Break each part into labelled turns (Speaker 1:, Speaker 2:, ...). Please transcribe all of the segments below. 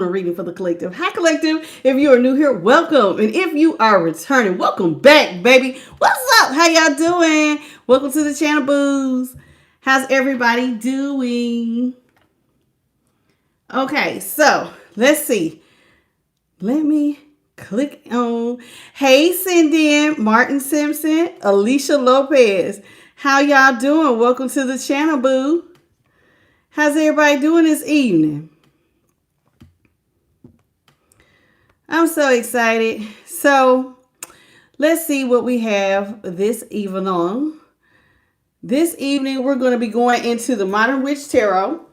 Speaker 1: A reading for the collective. Hi, collective. If you are new here, welcome. And if you are returning, welcome back, baby. What's up? How y'all doing? Welcome to the channel, booze. How's everybody doing? Okay, so let's see. Let me click on. Hey, Cindy, Martin Simpson, Alicia Lopez. How y'all doing? Welcome to the channel, boo. How's everybody doing this evening? I'm so excited. So let's see what we have this evening. This evening, we're going to be going into the Modern Witch Tarot,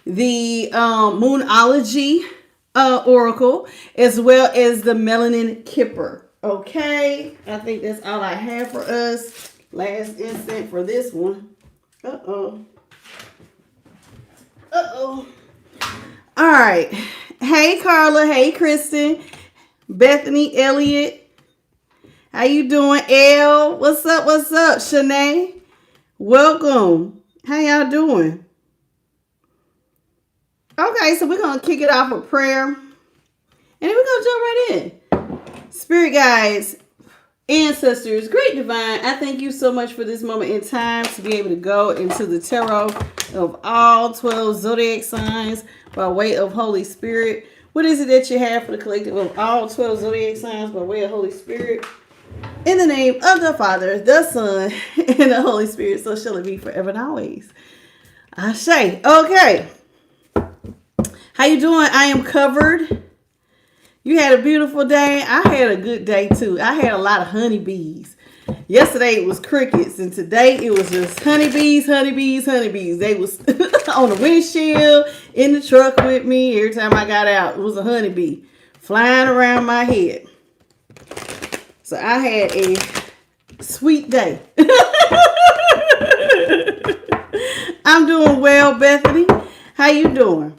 Speaker 1: the Moonology Oracle, as well as the Melanin Kipper. Okay, I think that's all I have for us. Last instant for this one. Uh-oh. All right. Hey, Carla. Hey, Kristen. Bethany, Elliott. How you doing, Elle? What's up? What's up, Shanae? Welcome. How y'all doing? Okay, so we're going to kick it off with prayer. And then we're going to jump right in. Spirit guides, ancestors, great divine, I thank you so much for this moment in time to be able to go into the tarot of all 12 zodiac signs by way of Holy Spirit. What is it that you have for the collective of all 12 zodiac signs by way of Holy Spirit? In the name of the Father, the Son, and the Holy Spirit, so shall it be forever and always. Ashe. Okay. How you doing? I am covered. You had a beautiful day. I had a good day too. I had a lot of honeybees. Yesterday it was crickets, and today it was just honeybees. They was on the windshield, in the truck with me. Every time I got out, it was a honeybee flying around my head. So I had a sweet day. I'm doing well, Bethany. How you doing?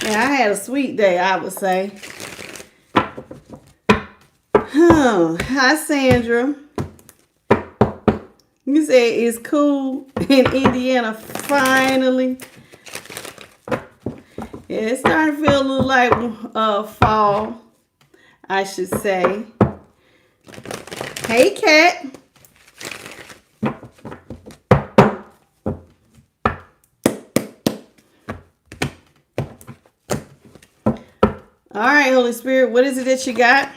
Speaker 1: Yeah, I had a sweet day, I would say. Hi, Sandra. You said it's cool in Indiana finally. Yeah, it's starting to feel a little like fall, I should say. Hey, Kat. All right, Holy Spirit, what is it that you got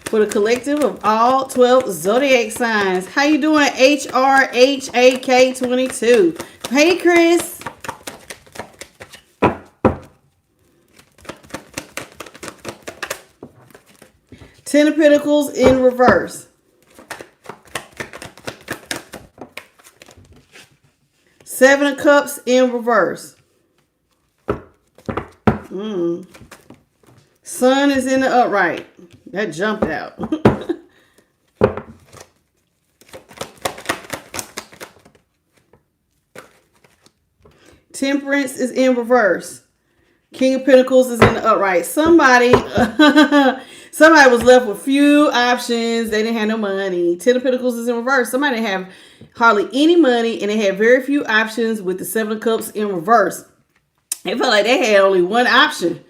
Speaker 1: for the collective of all 12 zodiac signs? How you doing, HRHAK22? Hey, Chris. Ten of Pentacles in reverse. Seven of Cups in reverse. Sun is in the upright. That jumped out. Temperance is in reverse. King of Pentacles is in the upright. Somebody was left with few options. They didn't have no money. Ten of Pentacles is in reverse. Somebody didn't have hardly any money, and they had very few options with the Seven of Cups in reverse. It felt like they had only one option.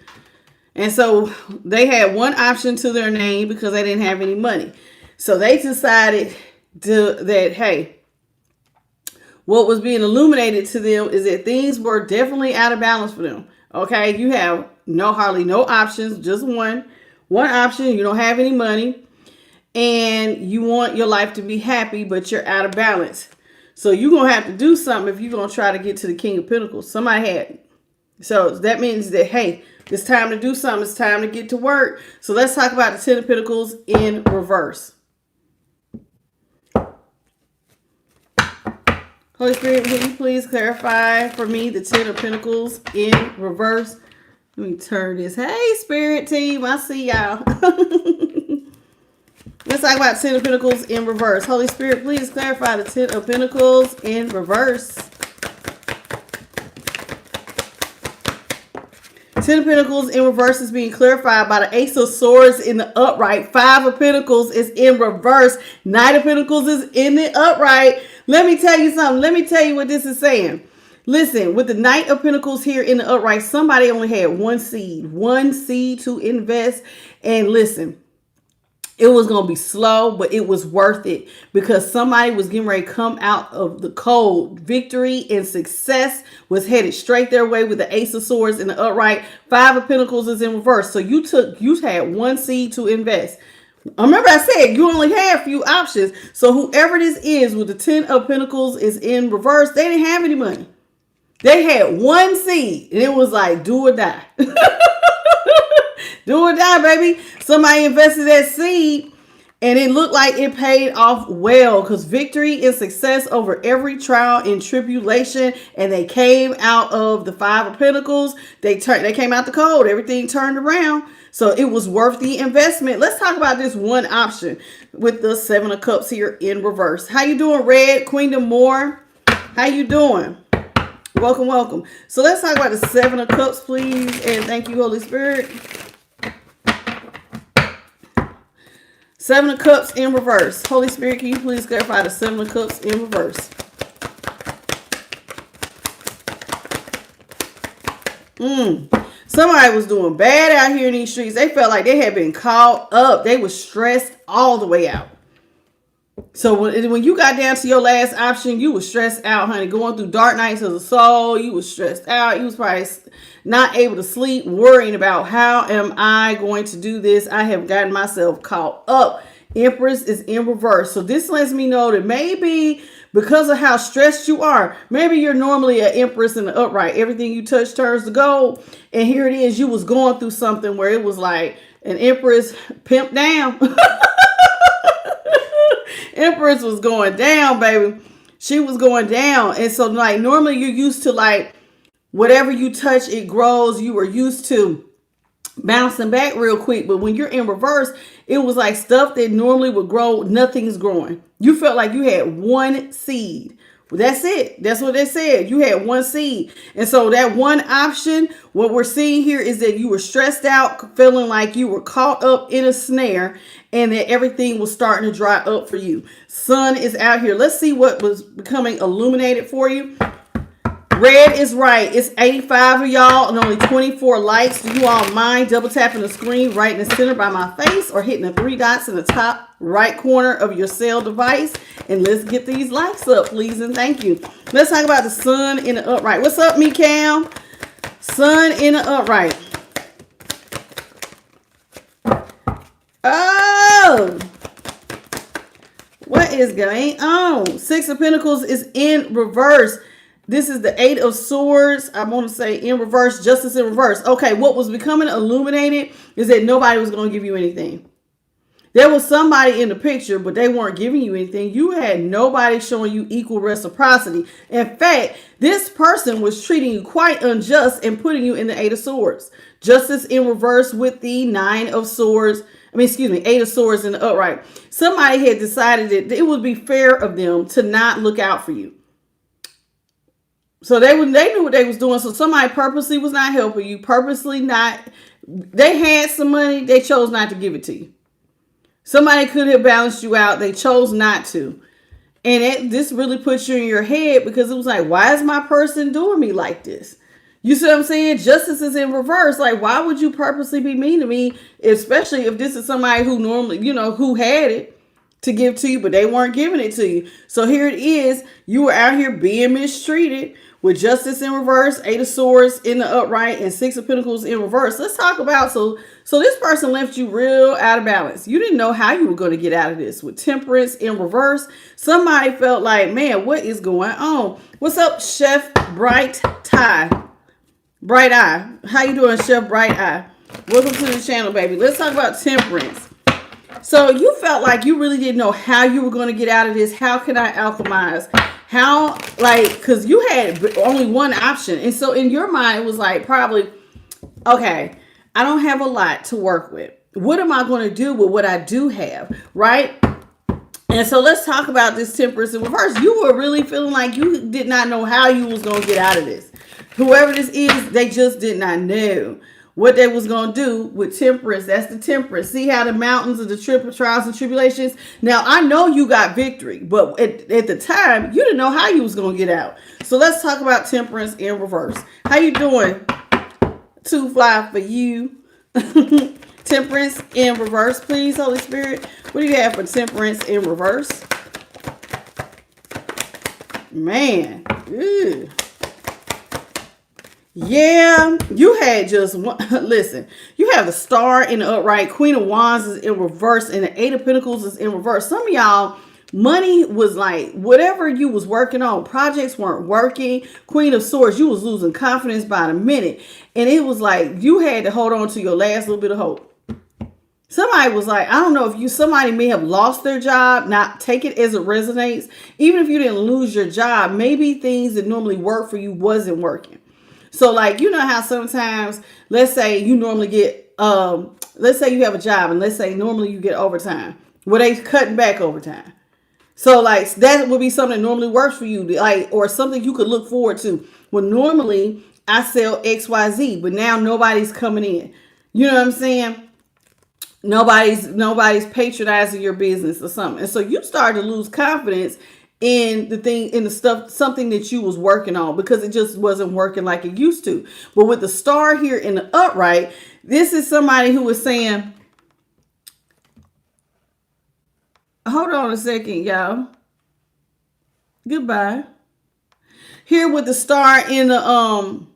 Speaker 1: And so they had one option to their name because they didn't have any money. So they decided that, hey, what was being illuminated to them is that things were definitely out of balance for them. Okay, you have hardly no options, just one option. You don't have any money, and you want your life to be happy, but you're out of balance. So you're gonna have to do something if you're gonna try to get to the King of Pentacles. Somebody had. So that means that, hey, it's time to do something. It's time to get to work. So let's talk about the Ten of Pentacles in reverse. Holy Spirit, will you please clarify for me the Ten of Pentacles in reverse? Let me turn this. Hey, Spirit team. I see y'all. Let's talk about Ten of Pentacles in reverse. Holy Spirit, please clarify the Ten of Pentacles in reverse. Ten of Pentacles in reverse is being clarified by the Ace of Swords in the upright. Five of Pentacles is in reverse. Knight of Pentacles is in the upright. Let me tell you something. Let me tell you what this is saying. Listen, with the Knight of Pentacles here in the upright, somebody only had one seed to invest. And listen, it was going to be slow, but it was worth it because somebody was getting ready to come out of the cold. Victory and success was headed straight their way with the Ace of Swords in the upright. Five of Pentacles is in reverse. So you had one seed to invest. Remember I said you only had a few options. So whoever this is with the 10 of Pentacles is in reverse. They didn't have any money. They had one seed and it was like do or die. Do or die, baby. Somebody invested that seed and it looked like it paid off well because victory and success over every trial and tribulation. And they came out of the Five of Pentacles. They came out the cold. Everything turned around. So it was worth the investment. Let's talk about this one option with the Seven of Cups here in reverse. How you doing, Red? Queendom Moore? How you doing? Welcome, welcome. So let's talk about the Seven of Cups, please. And thank you, Holy Spirit. Seven of Cups in reverse. Holy Spirit, can you please clarify the Seven of Cups in reverse? Somebody was doing bad out here in these streets. They felt like they had been caught up. They were stressed all the way out. So when you got down to your last option, you were stressed out, honey. Going through dark nights of the soul. You was stressed out. You was probably not able to sleep, worrying about how am I going to do this? I have gotten myself caught up. Empress is in reverse. So this lets me know that maybe because of how stressed you are, maybe you're normally an Empress in the upright. Everything you touch turns to gold. And here it is. You was going through something where it was like an Empress pimped down. Empress was going down, baby. She was going down. And so like normally you're used to like whatever you touch, it grows. You were used to bouncing back real quick. But when you're in reverse, it was like stuff that normally would grow. Nothing's growing. You felt like you had one seed. Well, that's it. That's what they said. You had one seed. And so that one option, what we're seeing here is that you were stressed out, feeling like you were caught up in a snare and that everything was starting to dry up for you. Sun is out here. Let's see what was becoming illuminated for you. Red is right. It's 85 of y'all and only 24 likes. Do you all mind double tapping the screen right in the center by my face or hitting the three dots in the top right corner of your cell device? And let's get these likes up, please, and thank you. Let's talk about the sun in the upright. What's up, Mikal? Sun in the upright. Oh! What is going on? Six of Pentacles is in reverse. This is the Eight of Swords. I want to say in reverse, Justice in reverse. Okay, what was becoming illuminated is that nobody was going to give you anything. There was somebody in the picture, but they weren't giving you anything. You had nobody showing you equal reciprocity. In fact, this person was treating you quite unjust and putting you in the Eight of Swords. Justice in reverse with the Nine of Swords. Eight of Swords in the upright. Somebody had decided that it would be fair of them to not look out for you. So they knew what they was doing. So somebody purposely was not helping you. They had some money. They chose not to give it to you. Somebody could have balanced you out. They chose not to. And this really puts you in your head because it was like, why is my person doing me like this? You see what I'm saying? Justice is in reverse. Like, why would you purposely be mean to me? Especially if this is somebody who normally, who had it to give to you, but they weren't giving it to you. So here it is. You were out here being mistreated with Justice in reverse, Eight of Swords in the upright, and Six of Pentacles in reverse. Let's talk about, so this person left you real out of balance. You didn't know how you were going to get out of this. With Temperance in reverse, somebody felt like, man, what is going on? What's up, Chef Bright Eye? How you doing, Chef Bright Eye? Welcome to the channel, baby. Let's talk about Temperance. So you felt like you really didn't know how you were going to get out of this. How can I alchemize? Because you had only one option. And so in your mind, it was like probably, okay, I don't have a lot to work with. What am I going to do with what I do have? Right? And so let's talk about this Temperance in reverse. You were really feeling like you did not know how you was going to get out of this. Whoever this is, they just did not know. what they was going to do with temperance. That's the temperance. See how the mountains of the trials and tribulations. Now, I know you got victory, but at the time, you didn't know how you was going to get out. So let's talk about temperance in reverse. How you doing? Two fly for you. Temperance in reverse, please, Holy Spirit. What do you have for temperance in reverse? Man. Ew. Yeah, you had just one. Listen, you have the Star in the upright, Queen of Wands is in reverse, and the Eight of Pentacles is in reverse. Some of y'all, money was like, whatever you was working on, projects weren't working. Queen of Swords, you was losing confidence by the minute. And it was like, you had to hold on to your last little bit of hope. Somebody was like, I don't know if somebody may have lost their job, not take it as it resonates. Even if you didn't lose your job, maybe things that normally work for you wasn't working. So like, you know how sometimes, let's say you normally get, let's say you have a job and let's say normally you get overtime. Well, they cutting back overtime. So like, that would be something that normally works for you, like, or something you could look forward to. Well, normally I sell XYZ, but now nobody's coming in. You know what I'm saying? Nobody's patronizing your business or something. And so you start to lose confidence in the thing, in the stuff, something that you was working on, because it just wasn't working like it used to. But with the Star here in the upright, this is somebody who was saying, hold on a second, y'all. Goodbye. Here with the Star in the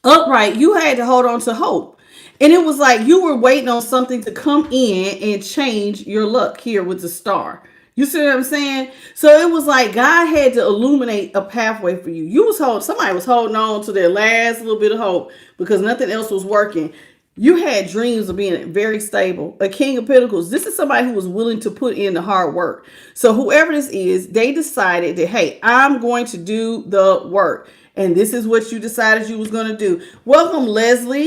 Speaker 1: upright, you had to hold on to hope. And it was like you were waiting on something to come in and change your luck here with the Star. You see what I'm saying? So it was like God had to illuminate a pathway for you. Somebody was holding on to their last little bit of hope because nothing else was working. You had dreams of being very stable. A King of Pentacles. This is somebody who was willing to put in the hard work. So whoever this is, they decided that, hey, I'm going to do the work. And this is what you decided you was going to do. Welcome, Leslie.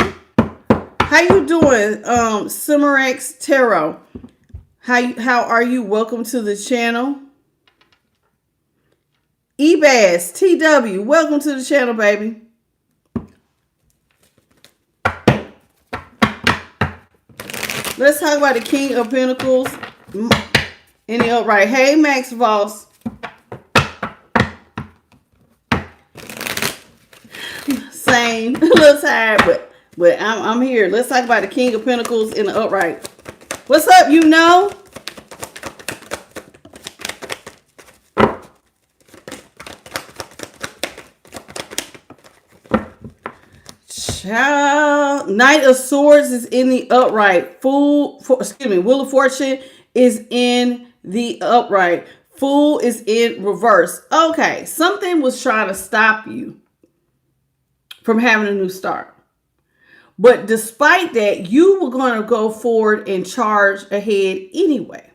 Speaker 1: How you doing? Cimarex Tarot. How are you? Welcome to the channel. Ebas TW, welcome to the channel, baby. Let's talk about the King of Pentacles in the upright. Hey, Max Voss. Same, a little tired, but I'm here. Let's talk about the King of Pentacles in the upright. What's up, you know? Child. Knight of Swords is in the upright. Wheel of Fortune is in the upright. Fool is in reverse. Okay, something was trying to stop you from having a new start. But despite that, you were going to go forward and charge ahead anyway.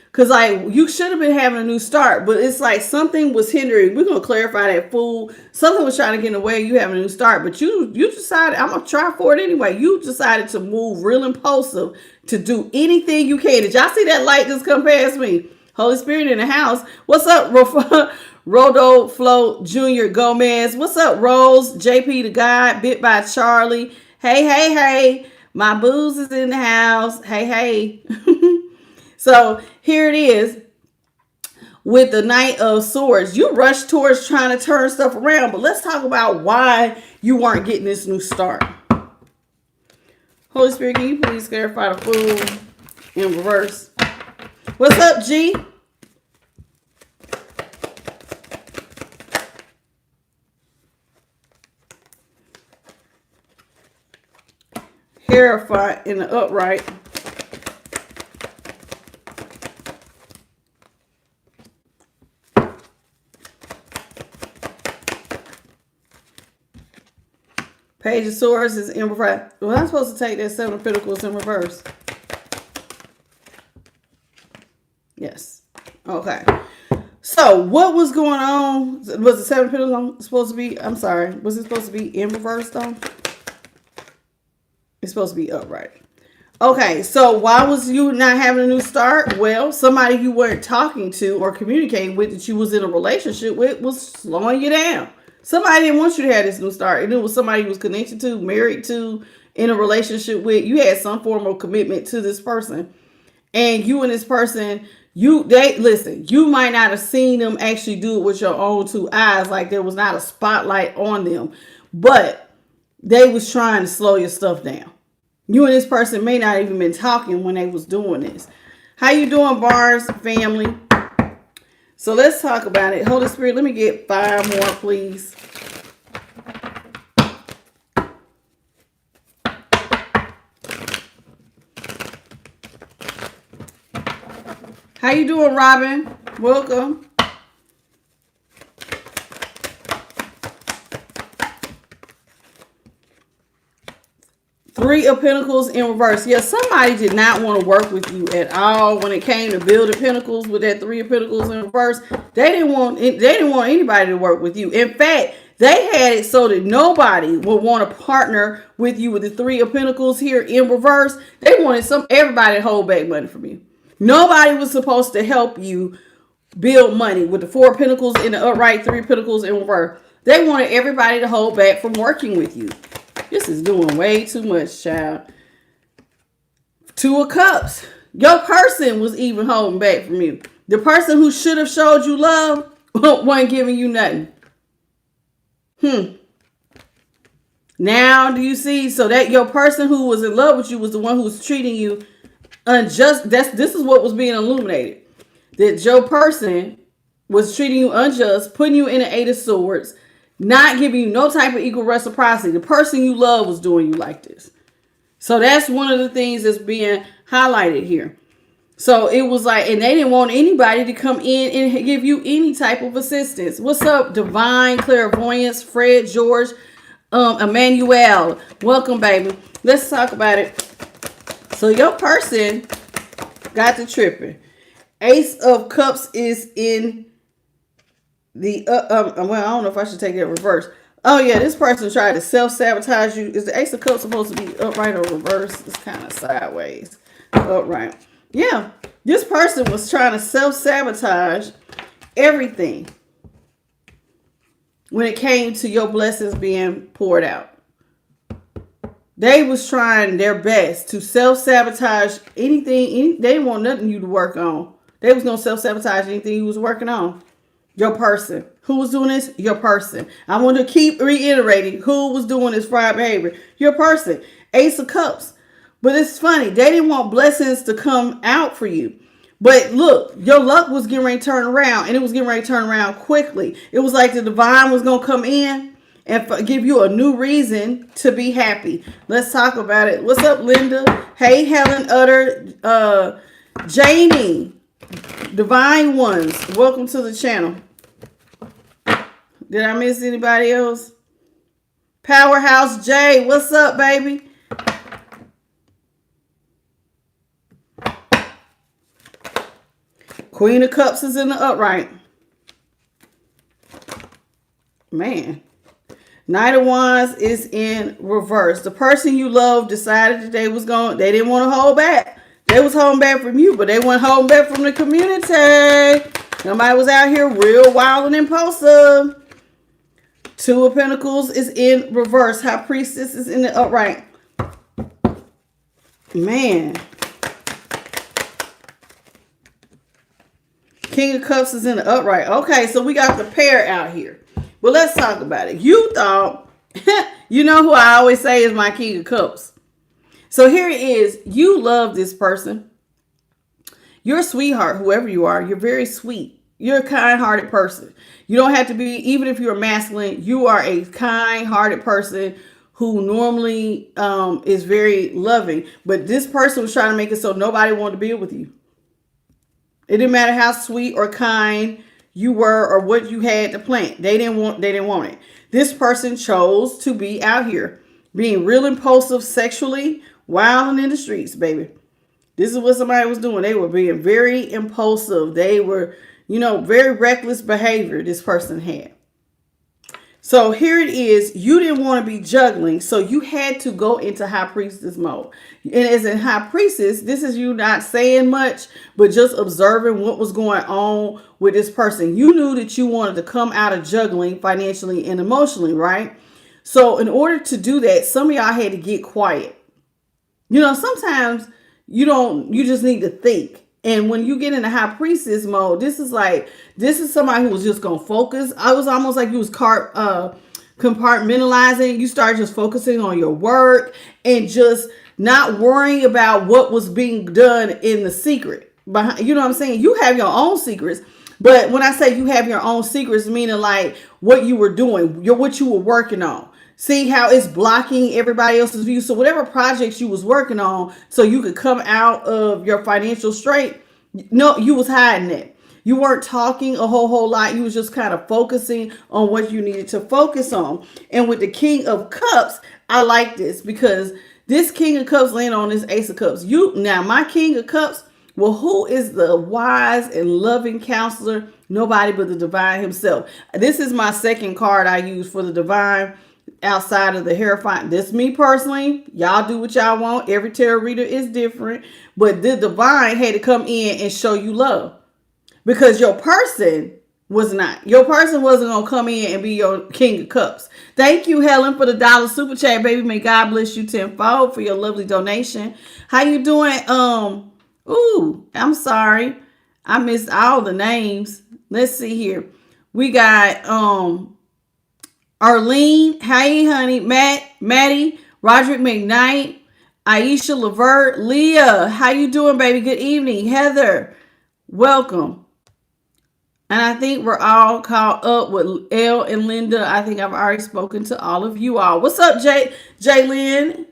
Speaker 1: Because like you should have been having a new start, but it's like something was hindering. We're going to clarify that, fool. Something was trying to get in the way of you having a new start, but you decided, I'm going to try for it anyway. You decided to move real impulsive to do anything you can. Did y'all see that light just come past me? Holy Spirit in the house. What's up, Rodo Flo Jr. Gomez? What's up, Rose? JP the God, Bit by Charlie. Hey. My booze is in the house. Hey. So here it is with the Knight of Swords. You rush towards trying to turn stuff around, but let's talk about why you weren't getting this new start. Holy Spirit, can you please clarify the Fool in reverse? What's up, G? Hierophant in the upright. Page of Swords is in reverse. Well, I'm supposed to take that Seven of Pentacles in reverse. Yes. Okay. So what was going on? Was the Seven of Pentacles supposed to be, I'm sorry, was it supposed to be in reverse though? It's supposed to be upright. Okay, so why was you not having a new start? Well, somebody you weren't talking to or communicating with that you was in a relationship with was slowing you down. Somebody didn't want you to have this new start. And it was somebody you was connected to, married to, in a relationship with, you had some form of commitment to this person. And you and this person, you might not have seen them actually do it with your own two eyes, like there was not a spotlight on them, but they was trying to slow your stuff down. You and this person may not even been talking when they was doing this. How you doing, Bars family? So let's talk about it. Holy Spirit, let me get 5 more, please. How you doing, Robin? Welcome. Three of Pentacles in reverse. Yeah, somebody did not want to work with you at all when it came to building Pentacles with that Three of Pentacles in reverse. They didn't want anybody to work with you. In fact, they had it so that nobody would want to partner with you with the Three of Pentacles here in reverse. They wanted everybody to hold back money from you. Nobody was supposed to help you build money with the Four of Pentacles in the upright, Three of Pentacles in reverse. They wanted everybody to hold back from working with you. This is doing way too much, child. Two of Cups. Your person was even holding back from you. The person who should have showed you love wasn't giving you nothing. Now do you see? So that your person who was in love with you was the one who was treating you unjust. This is what was being illuminated. That your person was treating you unjust, putting you in an Eight of Swords, not giving you no type of equal reciprocity. The person you love was doing you like this. So that's one of the things that's being highlighted here. So it was like, and they didn't want anybody to come in and give you any type of assistance. What's up, Divine Clairvoyance, Fred, George, Emmanuel? Welcome, baby. Let's talk about it. So your person got to tripping. Ace of Cups is in the well, I don't know if I should take that reverse. Oh yeah, this person tried to self-sabotage you. Is the Ace of Cups supposed to be upright or reverse? It's kind of sideways. Upright. Yeah, this person was trying to self-sabotage everything when it came to your blessings being poured out. They was trying their best to self-sabotage anything. They didn't want nothing you to work on. They was going to self-sabotage anything you was working on. Your person. Who was doing this? Your person. I want to keep reiterating who was doing this fraud behavior. Your person. Ace of Cups. But it's funny. They didn't want blessings to come out for you. But look, your luck was getting ready to turn around. And it was getting ready to turn around quickly. It was like the divine was going to come in and give you a new reason to be happy. Let's talk about it. What's up, Linda? Hey, Helen Utter. Janie. Divine Ones, welcome to the channel. Did I miss anybody else? Powerhouse J, what's up, baby? Queen of Cups is in the upright. Man. Knight of Wands is in reverse. The person you love decided that they didn't want to hold back. They was holding back from you, but they weren't holding back from the community. Somebody was out here real wild and impulsive. Two of Pentacles is in reverse. High Priestess is in the upright. Man. King of Cups is in the upright. Okay, so we got the pair out here. Well, let's talk about it. You thought, you know who I always say is my King of Cups. So here it is. You love this person. You're a sweetheart, whoever you are. You're very sweet. You're a kind-hearted person. You don't have to be, even if you're masculine, you are a kind-hearted person who normally is very loving. But this person was trying to make it so nobody wanted to be with you. It didn't matter how sweet or kind you were or what you had to plant. They didn't want it. This person chose to be out here being real impulsive sexually, wilding in the streets, baby. This is what somebody was doing. They were being very impulsive. They were, very reckless behavior this person had. So here it is. You didn't want to be juggling. So you had to go into High Priestess mode. And as in High Priestess, this is you not saying much, but just observing what was going on with this person. You knew that you wanted to come out of juggling financially and emotionally, right? So in order to do that, some of y'all had to get quiet. Sometimes you just need to think. And when you get in the high priestess mode, this is somebody who was just going to focus. I was almost like you was compartmentalizing. You start just focusing on your work and just not worrying about what was being done in the secret. You know what I'm saying? You have your own secrets. But when I say you have your own secrets, meaning like what you were doing, what you were working on. See how it's blocking everybody else's view. So whatever projects you was working on so you could come out of your financial strait, no, you was hiding it. You weren't talking a whole lot. You was just kind of focusing on what you needed to focus on. And with the King of Cups, I like this because this King of Cups land on this Ace of Cups. Now my King of Cups, well, who is the wise and loving counselor? Nobody but the divine himself. This is my second card I use for the divine. Outside of the Hierophant. This me personally. Y'all do what y'all want. Every tarot reader is different. But the divine had to come in and show you love. Because your person was not. Your person wasn't going to come in and be your King of Cups. Thank you, Helen, for the $1 super chat, baby. May God bless you tenfold for your lovely donation. How you doing? I'm sorry. I missed all the names. Let's see here. We got Arlene, hey honey, Maddie, Roderick McKnight, Aisha Levert, Leah, how you doing, baby? Good evening. Heather, welcome. And I think we're all caught up with Elle and Linda. I think I've already spoken to all of you all. What's up, Jaylyn?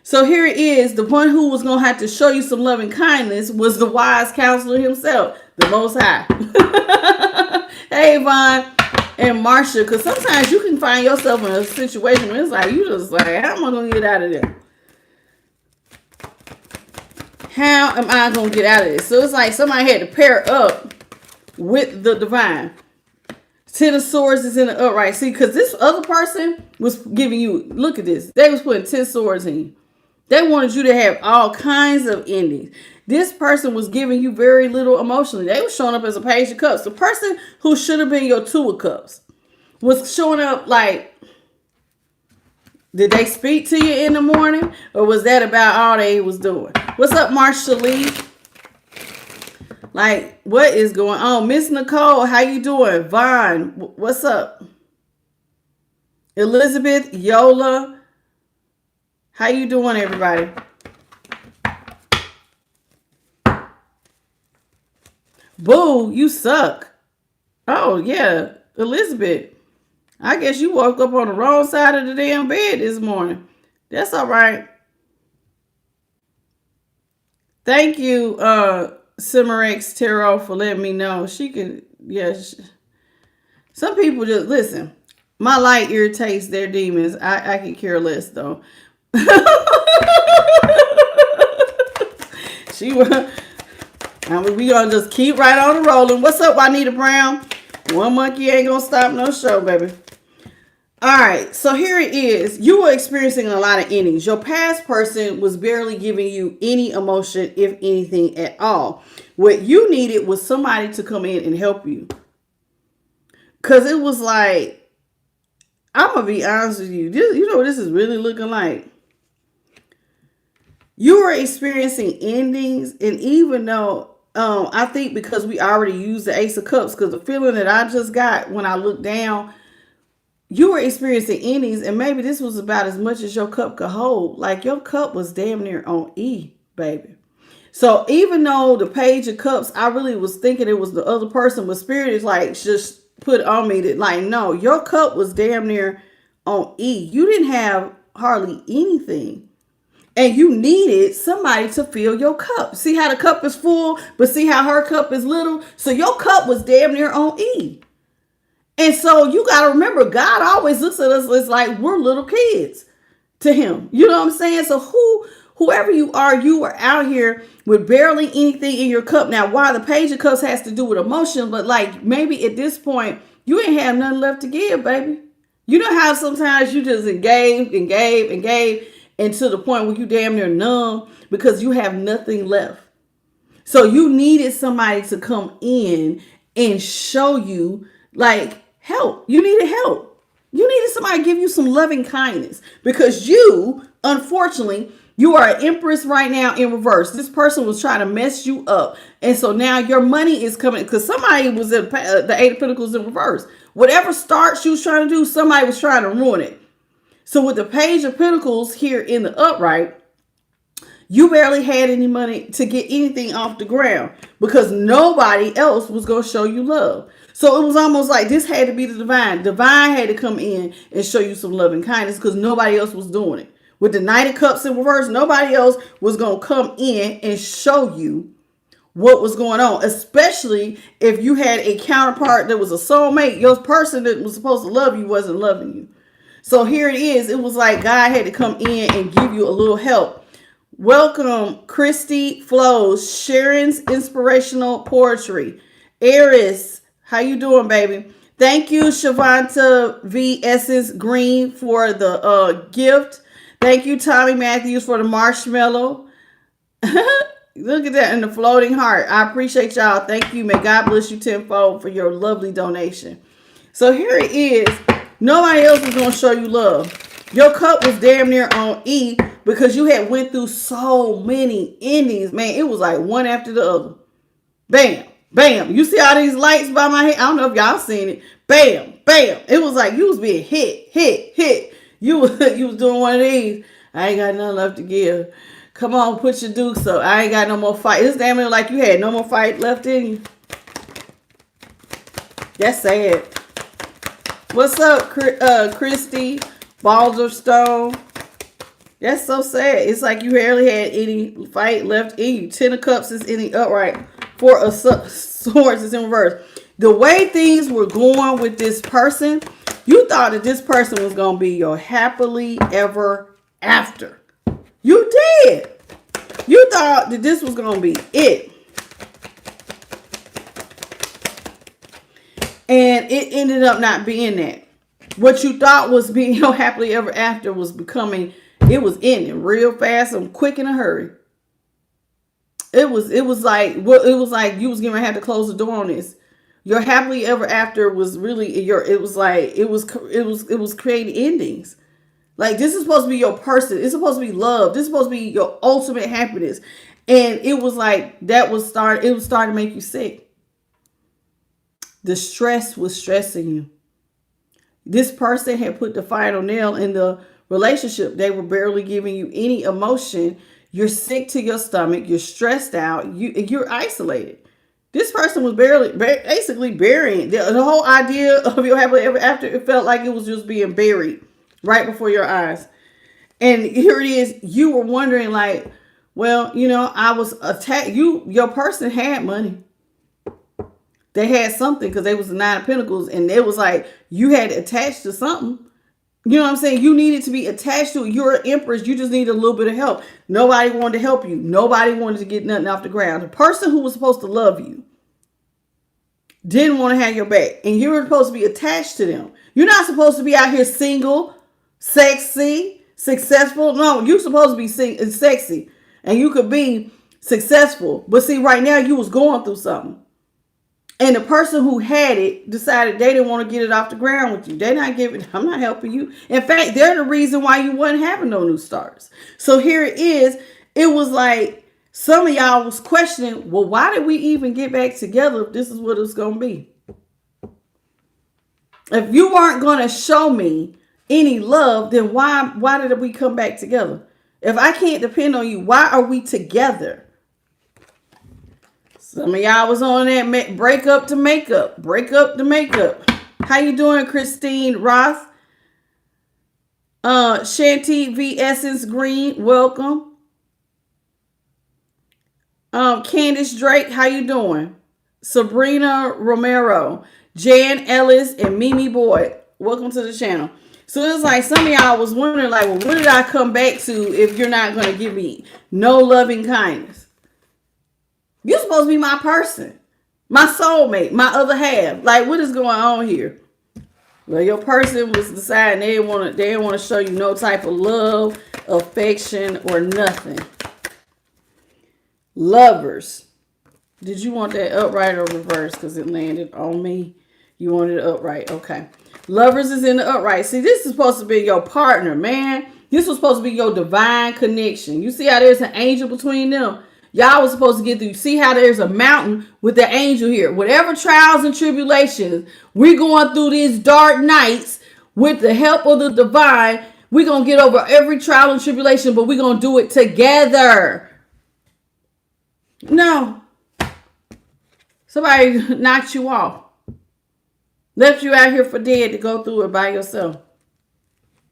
Speaker 1: So here it is. The one who was going to have to show you some loving kindness was the wise counselor himself, the Most High. Hey, Yvonne. And Marsha, because sometimes you can find yourself in a situation where it's like, you just like, how am I going to get out of there? How am I going to get out of this? So it's like somebody had to pair up with the divine. 10 of Swords is in the upright. See, because this other person was giving you, look at this. They was putting 10 swords in you. They wanted you to have all kinds of endings. This person was giving you very little emotionally. They were showing up as a Page of Cups. The person who should have been your Two of Cups was showing up like, did they speak to you in the morning? Or was that about all they was doing? What's up, Marsha Lee? Like, what is going on? Miss Nicole, how you doing? Vaughn, what's up? Elizabeth, Yola, how you doing, everybody? Boo, you suck. Oh, yeah. Elizabeth, I guess you woke up on the wrong side of the damn bed this morning. That's all right. Thank you, Cimerex Tarot, for letting me know. She can, some people just, listen, my light irritates their demons. I can care less, though. We gonna just keep right on rolling. What's up, Juanita Brown? One monkey ain't gonna stop no show, baby. All right, so here it is. You were experiencing a lot of endings. Your past person was barely giving you any emotion, if anything at all. What you needed was somebody to come in and help you. Because it was like, I'm going to be honest with you. You know what this is really looking like? You were experiencing endings, and even though, I think because we already used the Ace of Cups, because the feeling that I just got when I looked down, you were experiencing endings, and maybe this was about as much as your cup could hold. Like, your cup was damn near on E, baby. So even though the Page of Cups, I really was thinking it was the other person, but Spirit is like, just put on me that, like, no, your cup was damn near on E. You didn't have hardly anything. And you needed somebody to fill your cup. See how the cup is full, but see how her cup is little? So your cup was damn near on E. And so you got to remember, God always looks at us as like we're little kids to him. You know what I'm saying? So whoever you were out here with barely anything in your cup. Now, why the Page of Cups has to do with emotion, but like maybe at this point, you ain't have nothing left to give, baby. You know how sometimes you just gave and gave and gave, and to the point where you damn near numb because you have nothing left. So you needed somebody to come in and show you, like, help. You needed help. You needed somebody to give you some loving kindness because you, unfortunately, you are an empress right now in reverse. This person was trying to mess you up. And so now your money is coming because somebody was at the Eight of Pentacles in reverse. Whatever start she was trying to do, somebody was trying to ruin it. So with the Page of Pentacles here in the upright, you barely had any money to get anything off the ground because nobody else was going to show you love. So it was almost like this had to be the divine. Divine had to come in and show you some love and kindness because nobody else was doing it. With the Knight of Cups in reverse, nobody else was going to come in and show you what was going on, especially if you had a counterpart that was a soulmate. Your person that was supposed to love you wasn't loving you. So here it is. It was like God had to come in and give you a little help. Welcome, Christy Flows, Sharon's Inspirational Poetry. Eris, how you doing, baby? Thank you, Shavanta V. Essence Green, for the gift. Thank you, Tommy Matthews, for the marshmallow. Look at that in the floating heart. I appreciate y'all. Thank you. May God bless you tenfold for your lovely donation. So here it is. Nobody else is going to show you love. Your cup was damn near on E because you had went through so many endings. Man, it was like one after the other. Bam, bam. You see all these lights by my head? I don't know if y'all seen it. Bam, bam. It was like you was being hit. You was doing one of these. I ain't got nothing left to give. Come on, put your dukes up. I ain't got no more fight. It's damn near like you had no more fight left in you. That's sad. What's up, Christy? Balls of Stone. That's so sad. It's like you barely had any fight left in you. 10 of Cups is in the upright. 4 of Swords is in reverse. The way things were going with this person, you thought that this person was going to be your happily ever after. You did. You thought that this was going to be it. And it ended up not being that. What you thought was being your happily ever after was becoming, it was ending real fast and quick in a hurry. It was like you was going to have to close the door on this. Your happily ever after was really it was creating endings. Like this is supposed to be your person. It's supposed to be love. This is supposed to be your ultimate happiness. And it was like it was starting to make you sick. The stress was stressing you. This person had put the final nail in the relationship. They were barely giving you any emotion. You're sick to your stomach. You're stressed out. You're isolated. This person was basically burying the whole idea of your happily ever after. It felt like it was just being buried right before your eyes. And here it is. You were wondering like, well, I was attacked. Your person had money. They had something because they was the 9 of Pentacles, and it was like you had to attach to something. You know what I'm saying? You needed to be attached to it. You're an empress. You just needed a little bit of help. Nobody wanted to help you. Nobody wanted to get nothing off the ground. The person who was supposed to love you didn't want to have your back, and you were supposed to be attached to them. You're not supposed to be out here single, sexy, successful. No, you're supposed to be sexy, and you could be successful. But see, right now you was going through something. And the person who had it decided they didn't want to get it off the ground with you. I'm not helping you. In fact, they're the reason why you wasn't having no new starts. So here it is. It was like some of y'all was questioning, well, why did we even get back together if this is what it's going to be? If you weren't going to show me any love, then why did we come back together? If I can't depend on you, why are we together? Some of y'all was on that break up to make up. How you doing, Christine Roth? Shanti V. Essence Green, welcome. Candice Drake, how you doing? Sabrina Romero, Jan Ellis, and Mimi Boyd, welcome to the channel. So it's like some of y'all was wondering, like, well, what did I come back to if you're not going to give me no loving kindness? You're supposed to be my person, my soulmate, my other half. Like, what is going on here? Well, your person was deciding they didn't want to show you no type of love, affection, or nothing. Lovers. Did you want that upright or reverse? Because it landed on me. You wanted it upright. Okay. Lovers is in the upright. See, this is supposed to be your partner, man. This was supposed to be your divine connection. You see how there's an angel between them? Y'all was supposed to get through. See how there's a mountain with the angel here. Whatever trials and tribulations, we're going through these dark nights with the help of the divine. We're going to get over every trial and tribulation, but we're going to do it together. No. Somebody knocked you off. Left you out here for dead to go through it by yourself.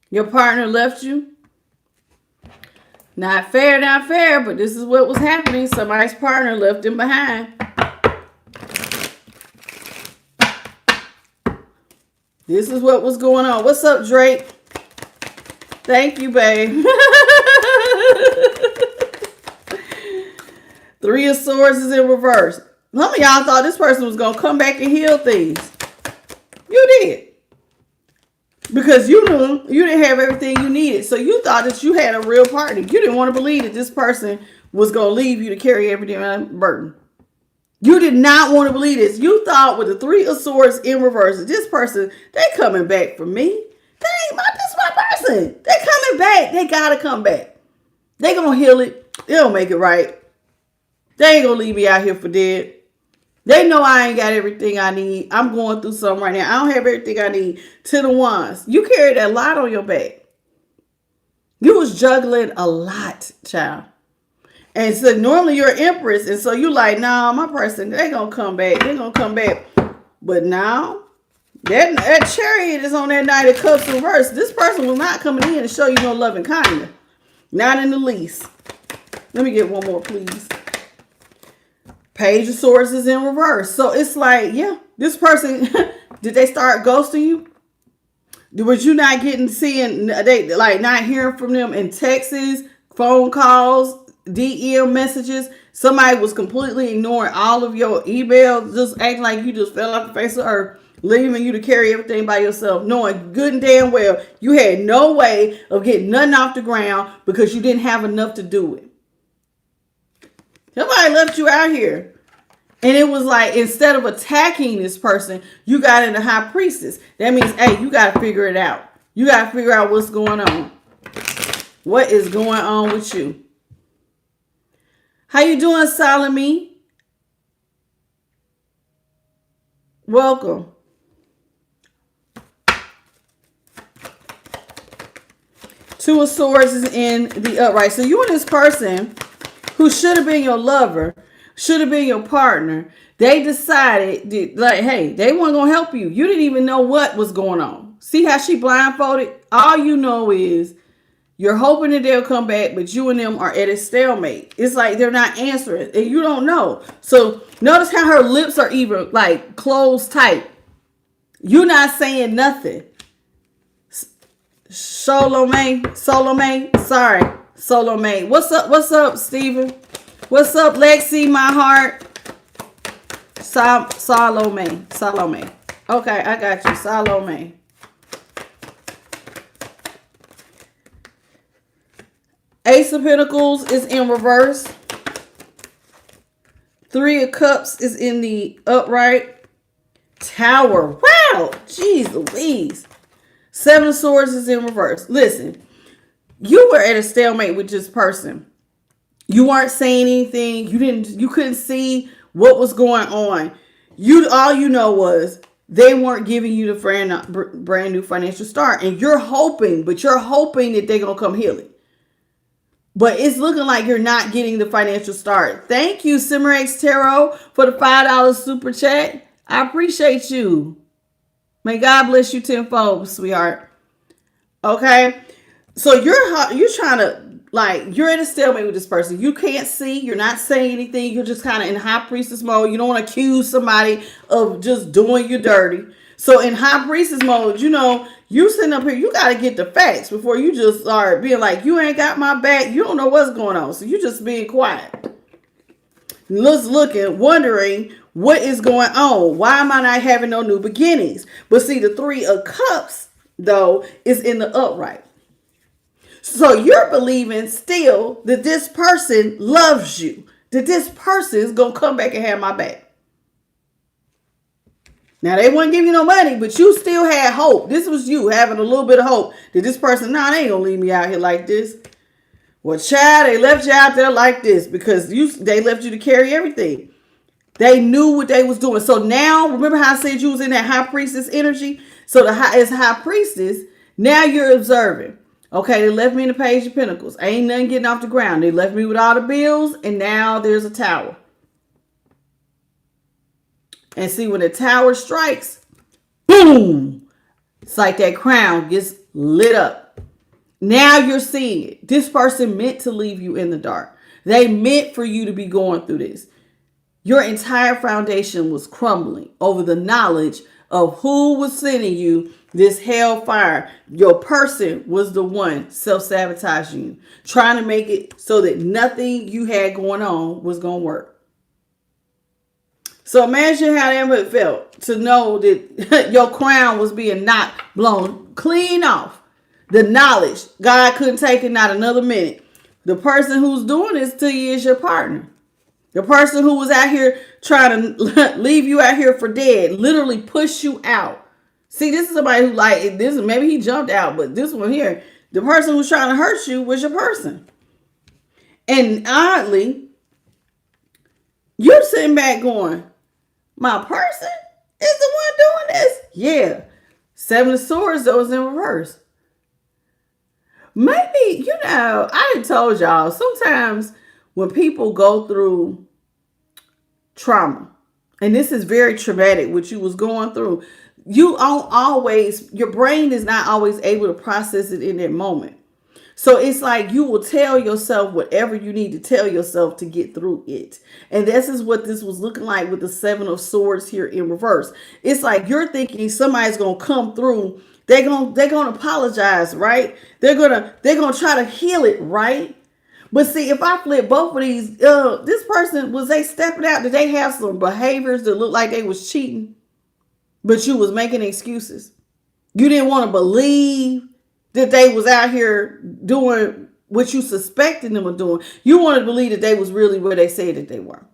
Speaker 1: Your partner left you. Not fair, but this is what was happening. Somebody's partner left him behind. This is what was going on. What's up, Drake? Thank you, babe. Three of Swords is in reverse. Some of y'all thought this person was going to come back and heal things. You did. Because you knew you didn't have everything you needed. So you thought that you had a real partner. You didn't want to believe that this person was going to leave you to carry every damn burden. You did not want to believe this. You thought with the Three of Swords in reverse, this person, they coming back for me. This is my person. They coming back. They got to come back. They going to heal it. They'll make it right. They ain't going to leave me out here for dead. They know I ain't got everything I need. I'm going through something right now. I don't have everything I need. To the ones. You carried a lot on your back. You was juggling a lot, child. And so normally you're an empress. And so you like, nah, my person, they going to come back. They're going to come back. But now, that chariot is on that Knight of Cups reverse. This person will not coming in and show you no love and kindness. Not in the least. Let me get one more, please. Page of Swords is in reverse. So it's like, yeah, this person, did they start ghosting you? Was you not they like not hearing from them in texts, phone calls, DM messages? Somebody was completely ignoring all of your emails, just acting like you just fell off the face of earth, leaving you to carry everything by yourself, knowing good and damn well you had no way of getting nothing off the ground because you didn't have enough to do it. Somebody left you out here. And it was like, instead of attacking this person, you got into High Priestess. That means, hey, you got to figure it out. You got to figure out what's going on. What is going on with you? How you doing, Salome? Welcome. Two of Swords is in the upright. So you and this person who should have been your lover, should have been your partner, they decided, like, hey, they weren't going to help you. You didn't even know what was going on. See how she blindfolded? All you know is you're hoping that they'll come back, but you and them are at a stalemate. It's like they're not answering, and you don't know. So notice how her lips are even, like, closed tight. You're not saying nothing. Salome. What's up, Steven? What's up, Lexi, my heart? Salome. Okay, I got you, Salome. Ace of Pentacles is in reverse. Three of Cups is in the upright. Tower. Wow, jeez Louise. Seven of Swords is in reverse. Listen, you were at a stalemate with this person. You weren't saying anything. You couldn't see what was going on. All you know was they weren't giving you the brand new financial start. And you're hoping that they're going to come heal it. But it's looking like you're not getting the financial start. Thank you, Simmerex Tarot, for the $5 super chat. I appreciate you. May God bless you tenfold, sweetheart. Okay? So you're trying to, like, you're in a stalemate with this person. You can't see. You're not saying anything. You're just kind of in High Priestess mode. You don't want to accuse somebody of just doing you dirty. So in High Priestess mode, you sitting up here, you got to get the facts before you just start being like, you ain't got my back. You don't know what's going on. So you just being quiet. Looking, wondering what is going on. Why am I not having no new beginnings? But see, the Three of Cups, though, is in the upright. So you're believing still that this person loves you. That this person is going to come back and have my back. Now, they wouldn't give you no money, but you still had hope. This was you having a little bit of hope that this person, nah, they ain't gonna leave me out here like this. Well, child, they left you out there like this because they left you to carry everything. They knew what they was doing. So now, remember how I said you was in that high priestess energy? So as high priestess, now you're observing. Okay, they left me in the Page of Pentacles. Ain't nothing getting off the ground. They left me with all the bills, and now there's a tower. And see, when the tower strikes, boom! It's like that crown gets lit up. Now you're seeing it. This person meant to leave you in the dark. They meant for you to be going through this. Your entire foundation was crumbling over the knowledge of who was sending you this hellfire. Your person was the one self-sabotaging you, trying to make it so that nothing you had going on was going to work. So imagine how that would felt to know that your crown was being knocked, blown clean off. The knowledge, God couldn't take it not another minute. The person who's doing this to you is your partner. The person who was out here trying to leave you out here for dead, literally push you out. See, this is somebody who like this. Maybe he jumped out, but this one here, the person who's trying to hurt you was your person. And oddly, you're sitting back going, my person is the one doing this? Yeah. 7 of Swords, though, is in reverse. Maybe, I done told y'all, sometimes when people go through trauma, and this is very traumatic, what you was going through, your brain is not always able to process it in that moment. So it's like you will tell yourself whatever you need to tell yourself to get through it. And this is what this was looking like with the 7 of Swords here in reverse. It's like you're thinking somebody's going to come through. They're going to apologize, right? They're going to try to heal it, right? But see, if I flip both of these, this person, was they stepping out? Did they have some behaviors that looked like they was cheating? But you was making excuses. You didn't want to believe that they was out here doing what you suspected them of doing. You wanted to believe that they was really where they said that they were.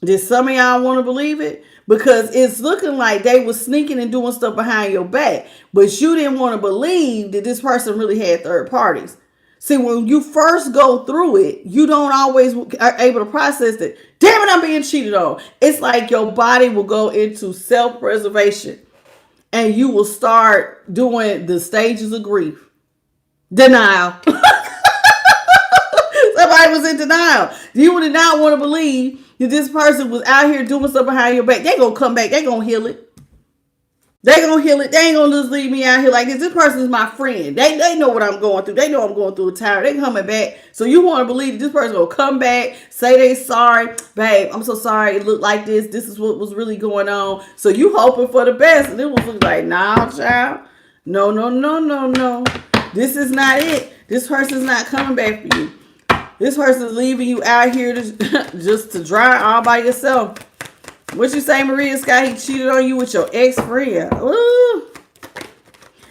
Speaker 1: Did some of y'all want to believe it? Because it's looking like they was sneaking and doing stuff behind your back. But you didn't want to believe that this person really had third parties. See, when you first go through it, you don't always are able to process it. Damn it, I'm being cheated on. It's like your body will go into self-preservation. And you will start doing the stages of grief. Denial. Somebody was in denial. You would not want to believe that this person was out here doing stuff behind your back. They're going to come back. They're going to heal it. They're going to heal it. They ain't going to just leave me out here like this. This person is my friend. They know what I'm going through. They know I'm going through a tower. They coming back. So you want to believe that this person going to come back, say they sorry. Babe, I'm so sorry. It looked like this. This is what was really going on. So you hoping for the best. And it was like, nah, child. No. This is not it. This person's not coming back for you. This person's leaving you out here just to dry all by yourself. What you say, Maria Scott? He cheated on you with your ex-friend. Ooh.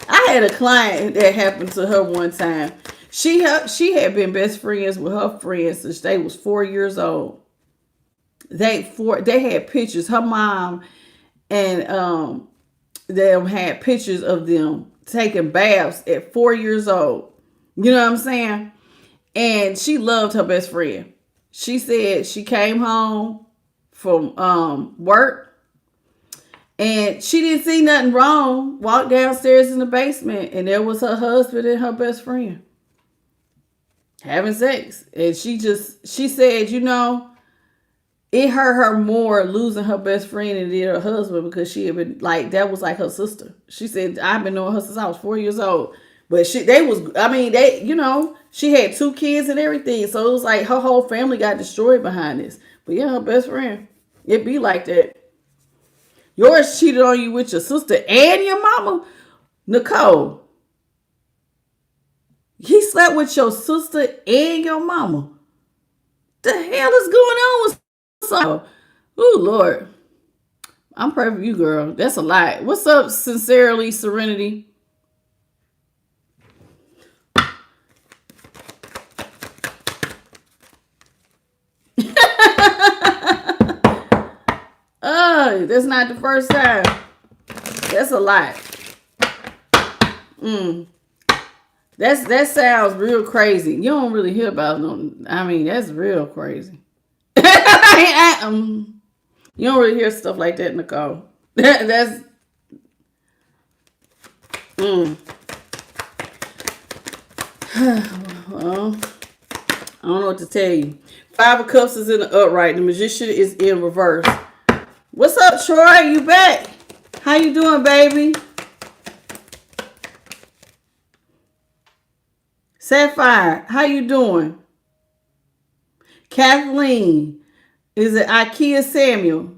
Speaker 1: I had a client that happened to her one time. She had been best friends with her friends since they was 4 years old. They had pictures. Her mom and them had pictures of them taking baths at 4 years old. You know what I'm saying? And she loved her best friend. She said she came home from work and she didn't see nothing wrong. Walked downstairs in the basement and there was her husband and her best friend having sex. And she said, it hurt her more losing her best friend than it did her husband, because she had been like, that was like her sister. She said, I've been knowing her since I was 4 years old. But she had 2 kids and everything. So it was like her whole family got destroyed behind this. But yeah, her best friend. It be like that. Yours cheated on you with your sister and your mama. Nicole, he slept with your sister and your mama. The hell is going on with some? Oh, Lord. I'm praying for you, girl. That's a lot. What's up, Sincerely Serenity? you, that's not the first time. That's a lot. That sounds real crazy. You don't really hear about them. I mean, that's real crazy. You don't really hear stuff like that, Nicole. That's well, I don't know what to tell you. 5 of Cups is in the upright. The Magician is in reverse. What's up, Troy? You back? How you doing, baby? Sapphire, how you doing? Kathleen, is it Ikea Samuel?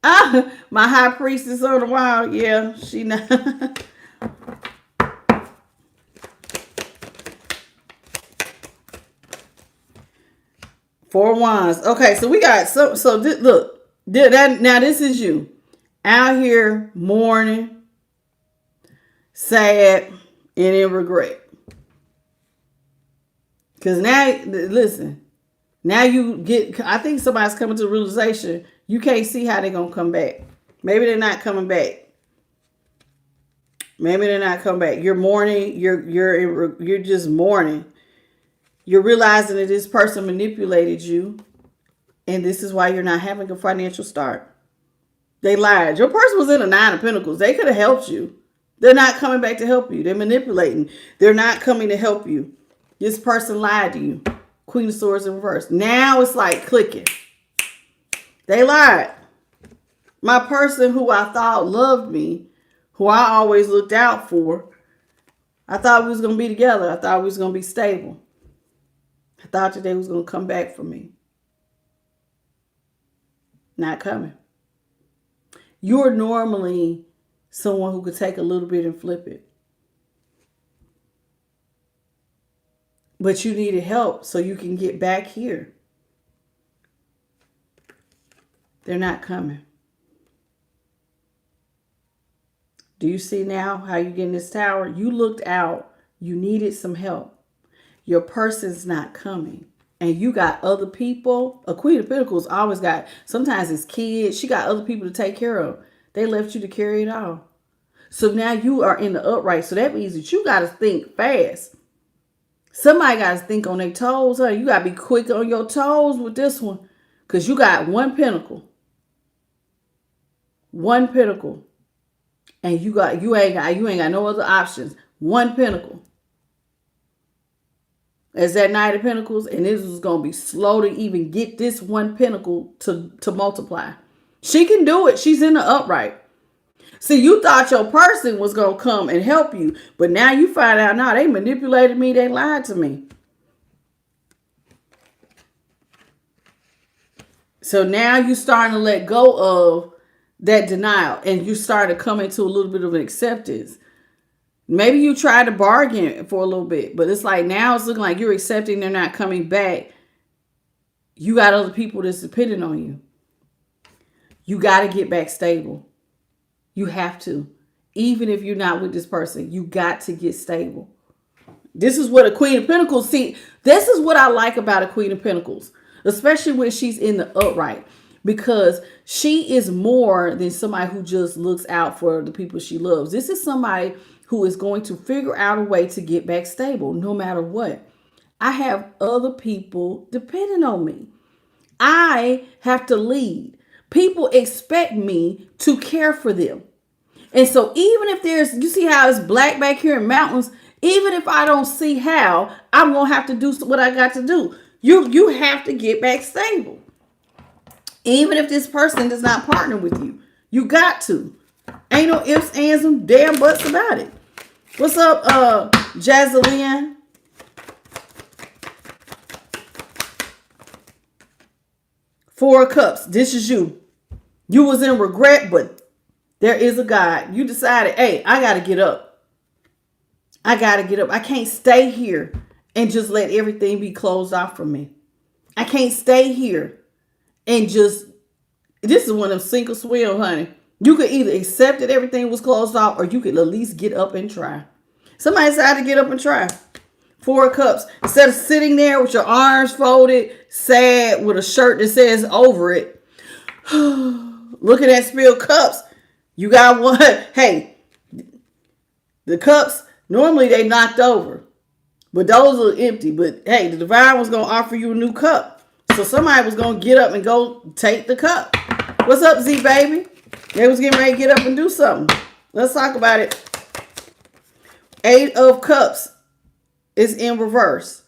Speaker 1: Ah, my high priestess on the wall. Yeah, she not. Four Wands. Okay, so we got look. Now this is you out here mourning, sad, and in regret. Because now, listen, now you get, I think somebody's coming to the realization you can't see how they're going to come back. Maybe they're not coming back. Maybe they're not coming back. You're mourning. You're just mourning. You're realizing that this person manipulated you. And this is why you're not having a financial start. They lied. Your person was in a 9 of Pentacles. They could have helped you. They're not coming back to help you. They're manipulating. They're not coming to help you. This person lied to you. Queen of Swords in reverse. Now it's like clicking. They lied. My person who I thought loved me, who I always looked out for, I thought we was going to be together. I thought we was going to be stable. I thought today was going to come back for me. Not coming. You're normally someone who could take a little bit and flip it. But you needed help so you can get back here. They're not coming. Do you see now how you get in this tower? You looked out. You needed some help. Your person's not coming. And you got other people. A Queen of Pentacles always got, sometimes it's kids. She got other people to take care of. They left you to carry it all. So now you are in the upright. So that means that you got to think fast. Somebody got to think on their toes. Huh? You got to be quick on your toes with this one. Because you got 1 pentacle. 1 pentacle. And you ain't got no other options. 1 pentacle. As that Knight of Pentacles. And this is going to be slow to even get this 1 pentacle to multiply. She can do it. She's in the upright. See, you thought your person was going to come and help you. But now you find out, no, they manipulated me. They lied to me. So now you're starting to let go of that denial. And you start to come into a little bit of an acceptance. Maybe you tried to bargain for a little bit. But it's like now it's looking like you're accepting they're not coming back. You got other people that's dependent on you. You got to get back stable. You have to. Even if you're not with this person, you got to get stable. This is what a Queen of Pentacles, see, this is what I like about a Queen of Pentacles, especially when she's in the upright, because she is more than somebody who just looks out for the people she loves. This is somebody who is going to figure out a way to get back stable no matter what. I have other people depending on me. I have to lead. People expect me to care for them. And so even if you see how it's black back here in mountains, even if I don't see how, I'm going to have to do what I got to do. You have to get back stable. Even if this person does not partner with you, you got to. Ain't no ifs, ands, and damn buts about it. What's up, Jazalyn? Four of Cups. This is you. You was in regret, but there is a God. You decided, hey, I got to get up. I got to get up. I can't stay here and just let everything be closed off from me. I can't stay here and just, this is one of them sink or swim, honey. You could either accept that everything was closed off or you could at least get up and try. Somebody decided to get up and try. Four of Cups. Instead of sitting there with your arms folded, sad, with a shirt that says over it, Look at that spilled cups. You got one. Hey, the cups, normally they knocked over. But those are empty. But hey, the divine was going to offer you a new cup. So somebody was going to get up and go take the cup. What's up, Z baby? They was getting ready to get up and do something. Let's talk about it. 8 of Cups is in reverse.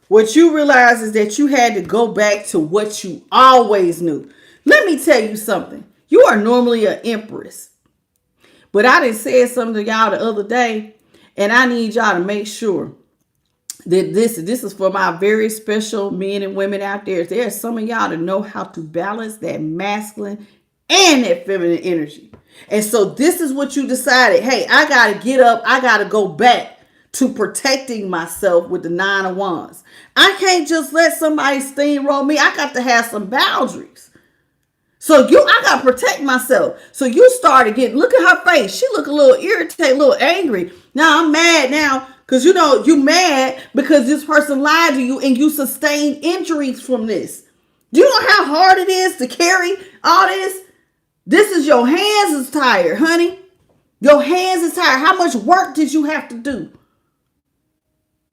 Speaker 1: What you realize is that you had to go back to what you always knew. Let me tell you something. You are normally an empress. But I done said something to y'all the other day, and I need y'all to make sure that this is for my very special men and women out there. There's some of y'all that know how to balance that masculine and that feminine energy. And so this is what you decided. Hey, I got to get up. I got to go back to protecting myself with the 9 of Wands. I can't just let somebody steamroll me. I got to have some boundaries. So I got to protect myself. So you started getting, look at her face. She look a little irritated, a little angry. Now I'm mad now because, you mad because this person lied to you and you sustained injuries from this. Do you know how hard it is to carry all this? This is your hands is tired, honey. Your hands is tired. How much work did you have to do?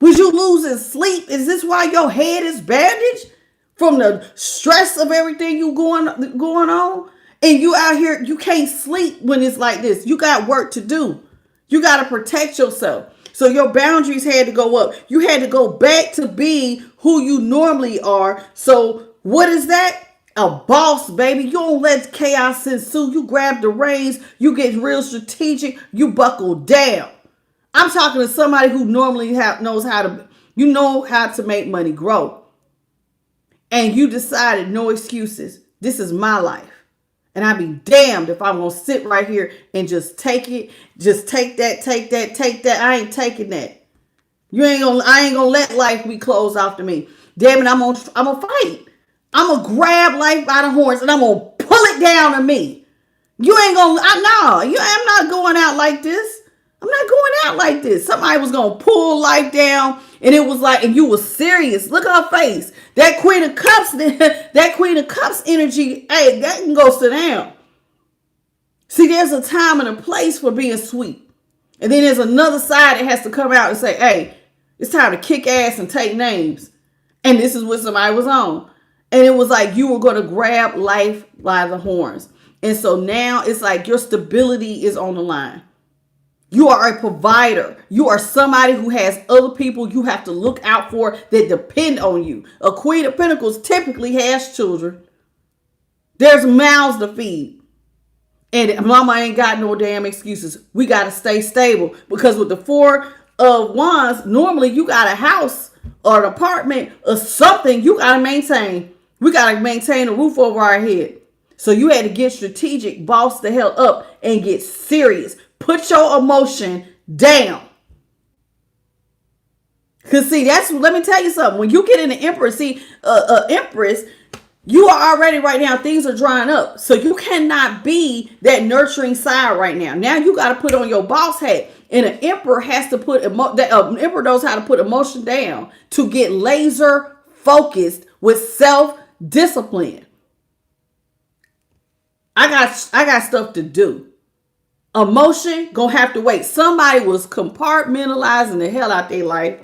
Speaker 1: Was you losing sleep? Is this why your head is bandaged? From the stress of everything you going on? And you out here, you can't sleep when it's like this. You got work to do. You got to protect yourself. So your boundaries had to go up. You had to go back to be who you normally are. So what is that? A boss, baby. You don't let chaos ensue. You grab the reins. You get real strategic. You buckle down. I'm talking to somebody who normally knows how to make money grow. And you decided no excuses. This is my life. And I'd be damned if I'm going to sit right here and just take it. Just take that. I ain't taking that. I ain't going to let life be closed off to me. Damn it, I'm going to fight. I'm going to grab life by the horns and I'm going to pull it down to me. You ain't going to, I'm not going out like this. I'm not going out like this. Somebody was going to pull life down and it was like, and you was serious. Look at her face. That Queen of Cups energy, hey, that can go sit down. See, there's a time and a place for being sweet. And then there's another side that has to come out and say, hey, it's time to kick ass and take names. And this is what somebody was on. And it was like you were going to grab life by the horns. And so now it's like your stability is on the line. You are a provider. You are somebody who has other people you have to look out for that depend on you. A Queen of Pentacles typically has children. There's mouths to feed. And mama ain't got no damn excuses. We got to stay stable. Because with the 4 of Wands, normally you got a house or an apartment or something you got to maintain. We got to maintain a roof over our head. So you had to get strategic, boss the hell up and get serious. Put your emotion down. Because see, let me tell you something. When you get in the Empress, Empress, you are already right now, things are drying up. So you cannot be that nurturing side right now. Now you got to put on your boss hat. And an Emperor has to Emperor knows how to put emotion down to get laser focused with self-discipline. I got stuff to do. Emotion gonna have to wait. Somebody was compartmentalizing the hell out their life.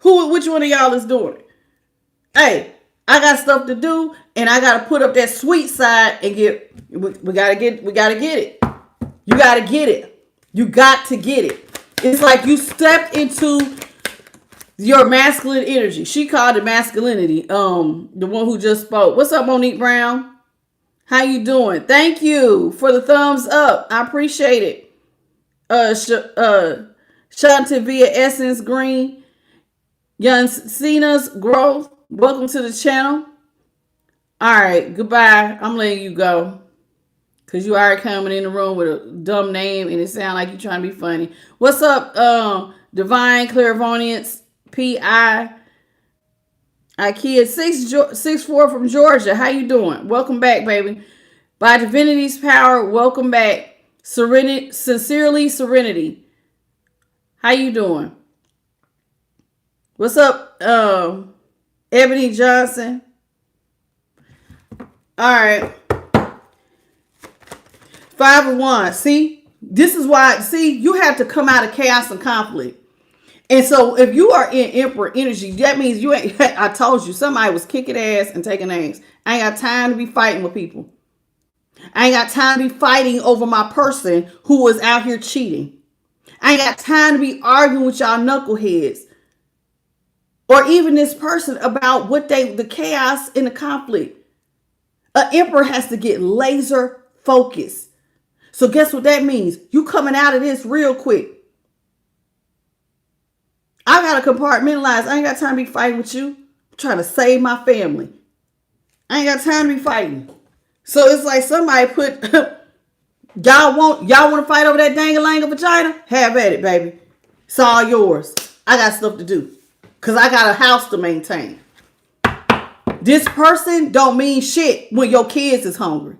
Speaker 1: Which one of y'all is doing it? Hey, I got stuff to do, and I gotta put up that sweet side and we gotta get it. You gotta get it. You got to get it. It's like you stepped into your masculine energy. She called it masculinity. The one who just spoke. What's up, Monique Brown? How you doing? Thank you for the thumbs up. I appreciate it. Shanti via Essence Green. Young Cena's Growth. Welcome to the channel. All right. Goodbye. I'm letting you go. Because you are coming in the room with a dumb name and it sounds like you're trying to be funny. What's up, Divine Clairvoyance, P.I. IKEA 6'4" from Georgia. How you doing? Welcome back, baby. By Divinity's Power, welcome back. Sincerely, Serenity. How you doing? What's up, Ebony Johnson. All right. 5 of Wands. See, this is why. See, you have to come out of chaos and conflict. And so if you are in Emperor energy, that means you ain't, I told you, somebody was kicking ass and taking names. I ain't got time to be fighting with people. I ain't got time to be fighting over my person who was out here cheating. I ain't got time to be arguing with y'all knuckleheads. Or even this person about what the chaos and the conflict. An emperor has to get laser focused. So guess what that means? You coming out of this real quick. I got to compartmentalize. I ain't got time to be fighting with you. I'm trying to save my family. I ain't got time to be fighting. So it's like somebody put, y'all want to fight over that dang-a-lang vagina? Have at it, baby. It's all yours. I got stuff to do. Because I got a house to maintain. This person don't mean shit when your kids is hungry.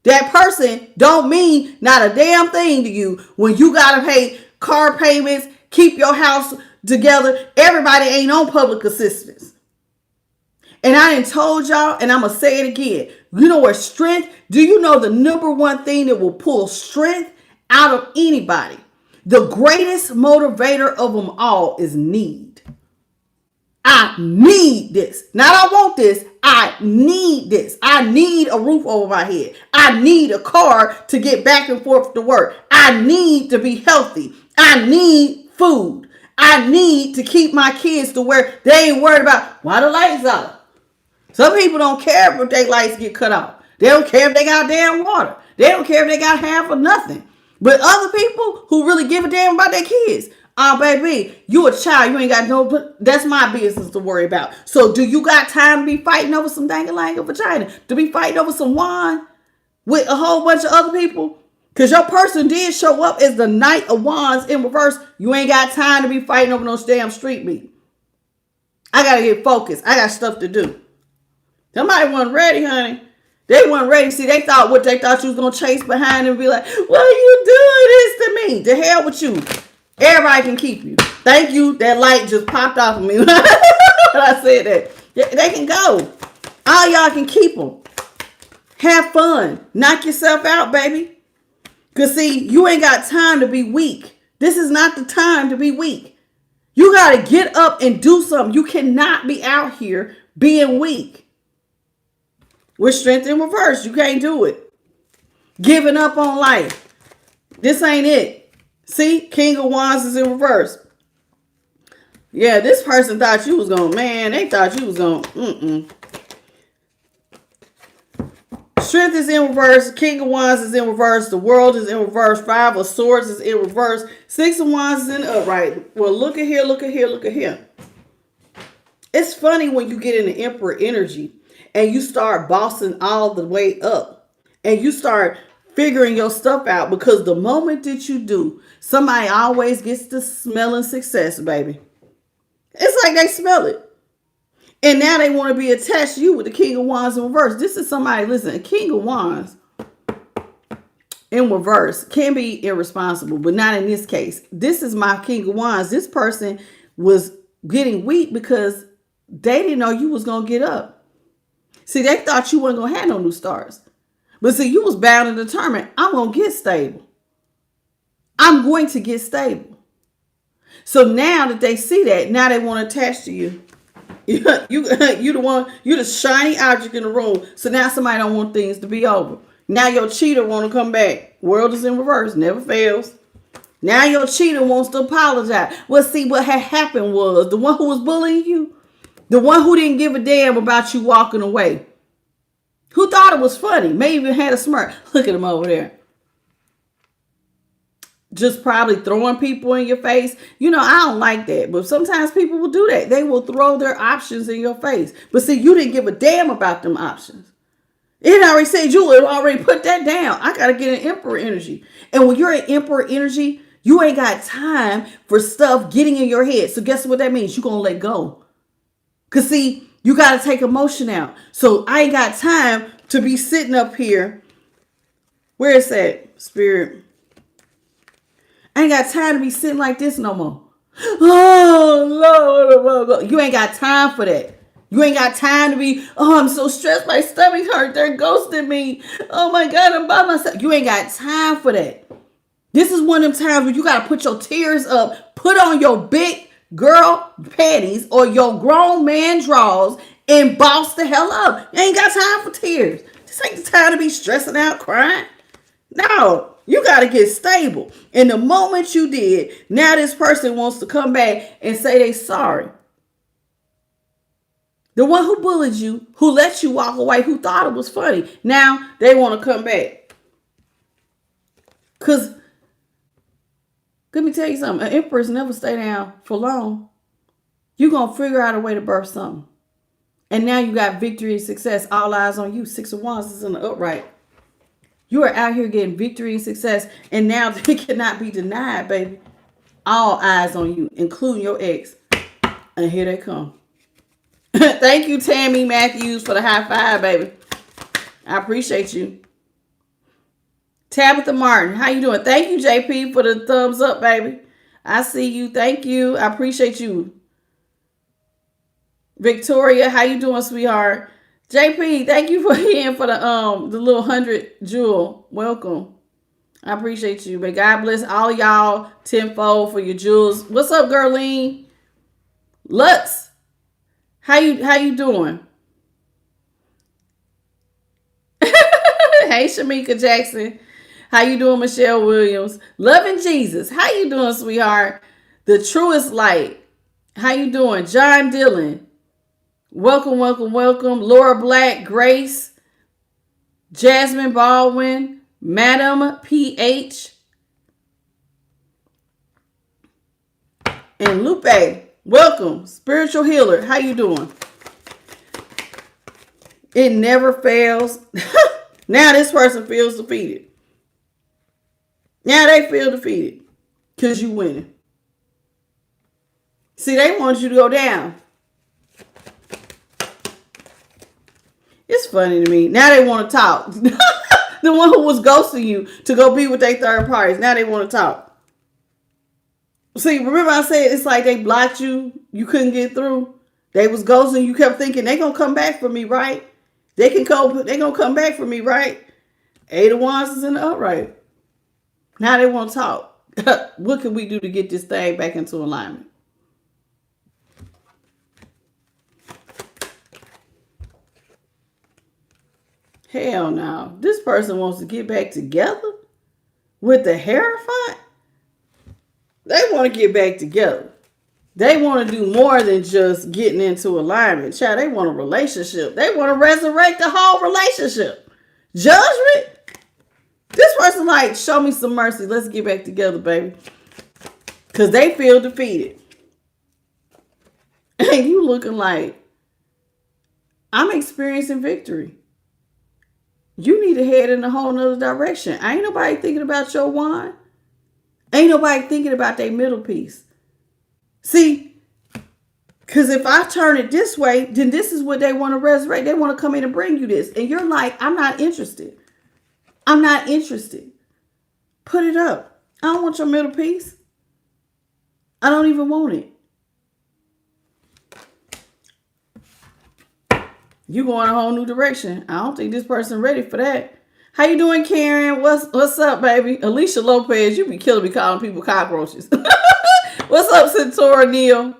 Speaker 1: That person don't mean not a damn thing to you when you got to pay car payments, keep your house together. Everybody ain't on public assistance. And I done told y'all, and I'm going to say it again. You know what strength? Do you know the number one thing that will pull strength out of anybody? The greatest motivator of them all is need. I need this. Not I want this. I need this. I need a roof over my head. I need a car to get back and forth to work. I need to be healthy. I need food. I need to keep my kids to where they ain't worried about why the lights out. Some people don't care if their lights get cut off. They don't care if they got damn water. They don't care if they got half or nothing. But other people who really give a damn about their kids, oh, baby, you a child. You ain't got no, that's my business to worry about. So do you got time to be fighting over some dang-a-lang vagina? To be fighting over some wine with a whole bunch of other people? Because your person did show up as the Knight of Wands in reverse. You ain't got time to be fighting over no damn street meat. I got to get focused. I got stuff to do. Somebody wasn't ready, honey. They weren't ready. See, they thought you was going to chase behind them and be like, what are you doing this to me? To hell with you. Everybody can keep you. Thank you. That light just popped off of me when I said that. They can go. All y'all can keep them. Have fun. Knock yourself out, baby. Because see, you ain't got time to be weak. This is not the time to be weak. You got to get up and do something. You cannot be out here being weak. With strength in reverse, you can't do it. Giving up on life. This ain't it. See, King of Wands is in reverse. Yeah, this person thought you was going, man, they thought you was going, Strength is in reverse. King of Wands is in reverse. The World is in reverse. 5 of Swords is in reverse. 6 of Wands is in upright. Well, look at here, look at here, look at here. It's funny when you get in the Emperor energy and you start bossing all the way up and you start figuring your stuff out, because the moment that you do, somebody always gets to smelling success, baby. It's like they smell it. And now they want to be attached to you with the King of Wands in reverse. This is somebody, listen, a King of Wands in reverse can be irresponsible, but not in this case. This is my King of Wands. This person was getting weak because they didn't know you was going to get up. See, they thought you weren't going to have no new stars. But see, you was bound and determined, I'm going to get stable. I'm going to get stable. So now that they see that, now they want to attach to you. You the one, you the shiny object in the room. So now somebody don't want things to be over. Now your cheater want to come back. World is in reverse, never fails. Now your cheater wants to apologize. Well, see, what had happened was the one who was bullying you, the one who didn't give a damn about you walking away, who thought it was funny, may even had a smirk. Look at him over there. Just probably throwing people in your face. You know, I don't like that. But sometimes people will do that. They will throw their options in your face. But see, you didn't give a damn about them options. It already said you had already put that down. I got to get an Emperor energy. And when you're in Emperor energy, you ain't got time for stuff getting in your head. So guess what that means? You're going to let go. Because see, you got to take emotion out. So I ain't got time to be sitting up here. Where is that, Spirit? I ain't got time to be sitting like this no more. Oh, Lord. You ain't got time for that. You ain't got time to be, oh, I'm so stressed, my stomach hurt, they're ghosting me. Oh my God, I'm by myself. You ain't got time for that. This is one of them times where you got to put your tears up, put on your big girl panties or your grown man drawers and boss the hell up. You ain't got time for tears. This ain't the time to be stressing out, crying. No, you got to get stable. And the moment you did, now this person wants to come back and say they sorry. The one who bullied you, who let you walk away, who thought it was funny, now they want to come back. Because, let me tell you something, an empress never stay down for long. You're going to figure out a way to birth something. And now you got victory and success. All eyes on you. 6 of Wands is in the upright. You are out here getting victory and success. And now they cannot be denied, baby. All eyes on you, including your ex. And here they come. Thank you, Tammy Matthews, for the high five, baby. I appreciate you. Tabitha Martin, how you doing? Thank you, JP, for the thumbs up, baby. I see you. Thank you. I appreciate you. Victoria, how you doing, sweetheart? JP, thank you for hitting for the little 100 jewel. Welcome. I appreciate you. But God bless all y'all tenfold for your jewels. What's up, Girline? Lutz, how you doing? Hey, Shamika Jackson. How you doing, Michelle Williams? Loving Jesus. How you doing, sweetheart? The Truest Light. How you doing? John Dillon. Welcome, welcome, welcome. Laura Black, Grace, Jasmine Baldwin, Madam PH, and Lupe. Welcome. Spiritual Healer. How you doing? It never fails. Now this person feels defeated. Now they feel defeated because you winning. See, they want you to go down. It's funny to me. Now they want to talk. The one who was ghosting you to go be with their third parties. Now they want to talk. See, remember I said it's like they blocked you. You couldn't get through. They was ghosting. You kept thinking they gonna come back for me, right? They gonna come back for me, right? 8 of Wands is in the upright. Now they want to talk. What can we do to get this thing back into alignment? Hell no. This person wants to get back together with the Hierophant. They want to get back together. They want to do more than just getting into alignment. Child, they want a relationship. They want to resurrect the whole relationship. Judgment? This person like, show me some mercy. Let's get back together, baby. Because they feel defeated. And you looking like, I'm experiencing victory. You need to head in a whole nother direction. Ain't nobody thinking about your wine. Ain't nobody thinking about their middle piece. See, because if I turn it this way, then this is what they want to resurrect. They want to come in and bring you this. And you're like, I'm not interested. I'm not interested. Put it up. I don't want your middle piece. I don't even want it. You going a whole new direction. I don't think this person ready for that. How you doing, Karen? What's up, baby? Alicia Lopez, you be killing me calling people cockroaches. What's up, Centaura Neil?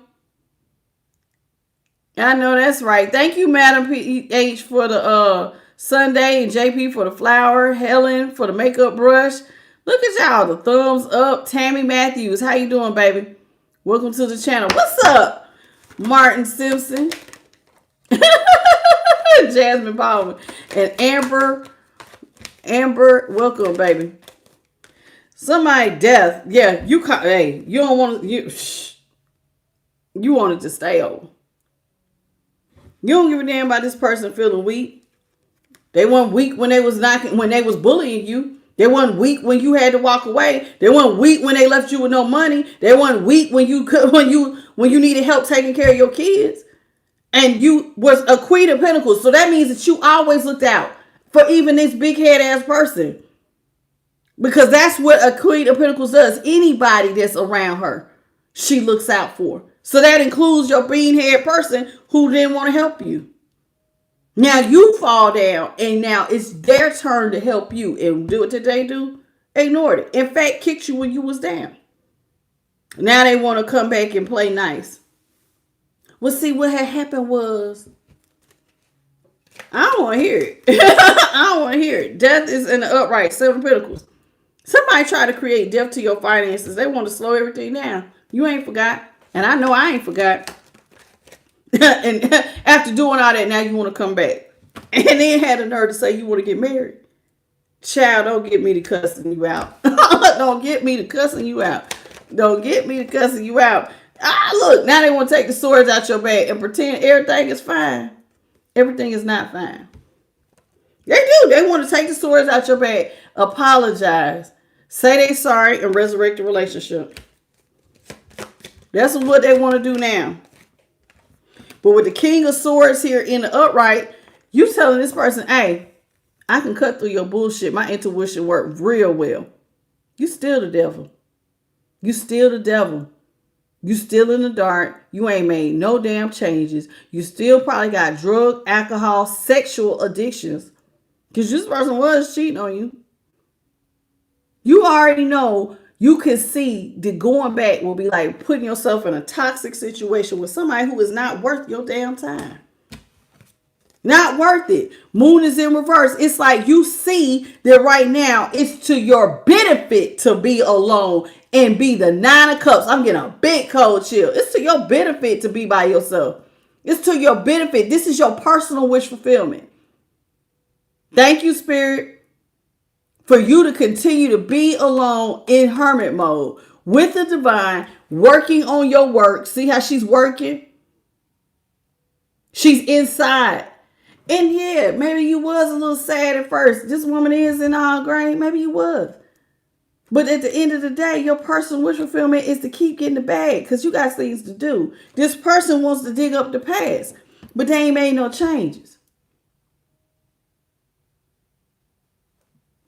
Speaker 1: I know that's right. Thank you, Madam PH, for the Sunday, and JP for the flower, Helen for the makeup brush. Look at y'all, the thumbs up. Tammy Matthews, how you doing, baby? Welcome to the channel. What's up, Martin Simpson? Jasmine Baldwin and Amber, welcome, baby. Somebody death. Yeah, you don't want to, you wanted to stay over. You don't give a damn about this person feeling weak. They weren't weak when they was bullying you. They weren't weak when you had to walk away. They weren't weak when they left you with no money. They weren't weak when you needed help taking care of your kids. And you was a Queen of Pentacles. So that means that you always looked out for even this big head ass person. Because that's what a Queen of Pentacles does. Anybody that's around her, she looks out for. So that includes your bean-head person who didn't want to help you. Now you fall down, and now it's their turn to help you. And do what did they do? Ignored it. In fact, kicked you when you was down. Now they want to come back and play nice. Well, see, what had happened was, I don't want to hear it. I don't want to hear it. Death is in the upright, 7 of Pentacles. Somebody try to create death to your finances. They want to slow everything down. You ain't forgot. And I know I ain't forgot. And after doing all that, now you want to come back. And then had the nerve to say you want to get married. Child, don't get me to cussing you out. Don't get me to cussing you out. Don't get me to cussing you out. Look, now they want to take the swords out your bag and pretend everything is fine. Everything is not fine. They do. They want to take the swords out your bag, apologize, say they sorry, and resurrect the relationship. That's what they want to do now. But with the King of Swords here in the upright, you telling this person, hey, I can cut through your bullshit. My intuition worked real well. You still the devil. You still the devil. You still in the dark. You ain't made no damn changes. You still probably got drug, alcohol, sexual addictions. Because this person was cheating on you. You already know, you can see that going back will be like putting yourself in a toxic situation with somebody who is not worth your damn time. Not worth it. Moon is in reverse. It's like you see that right now it's to your benefit to be alone and be the 9 of Cups. I'm getting a big cold chill. It's to your benefit to be by yourself. It's to your benefit. This is your personal wish fulfillment. Thank you, Spirit, for you to continue to be alone in hermit mode with the divine, working on your work. See how she's working? She's inside. And yeah, maybe you was a little sad at first. This woman is in all grain. Maybe you was. But at the end of the day, your personal wish fulfillment is to keep getting the bag because you got things to do. This person wants to dig up the past, but they ain't made no changes.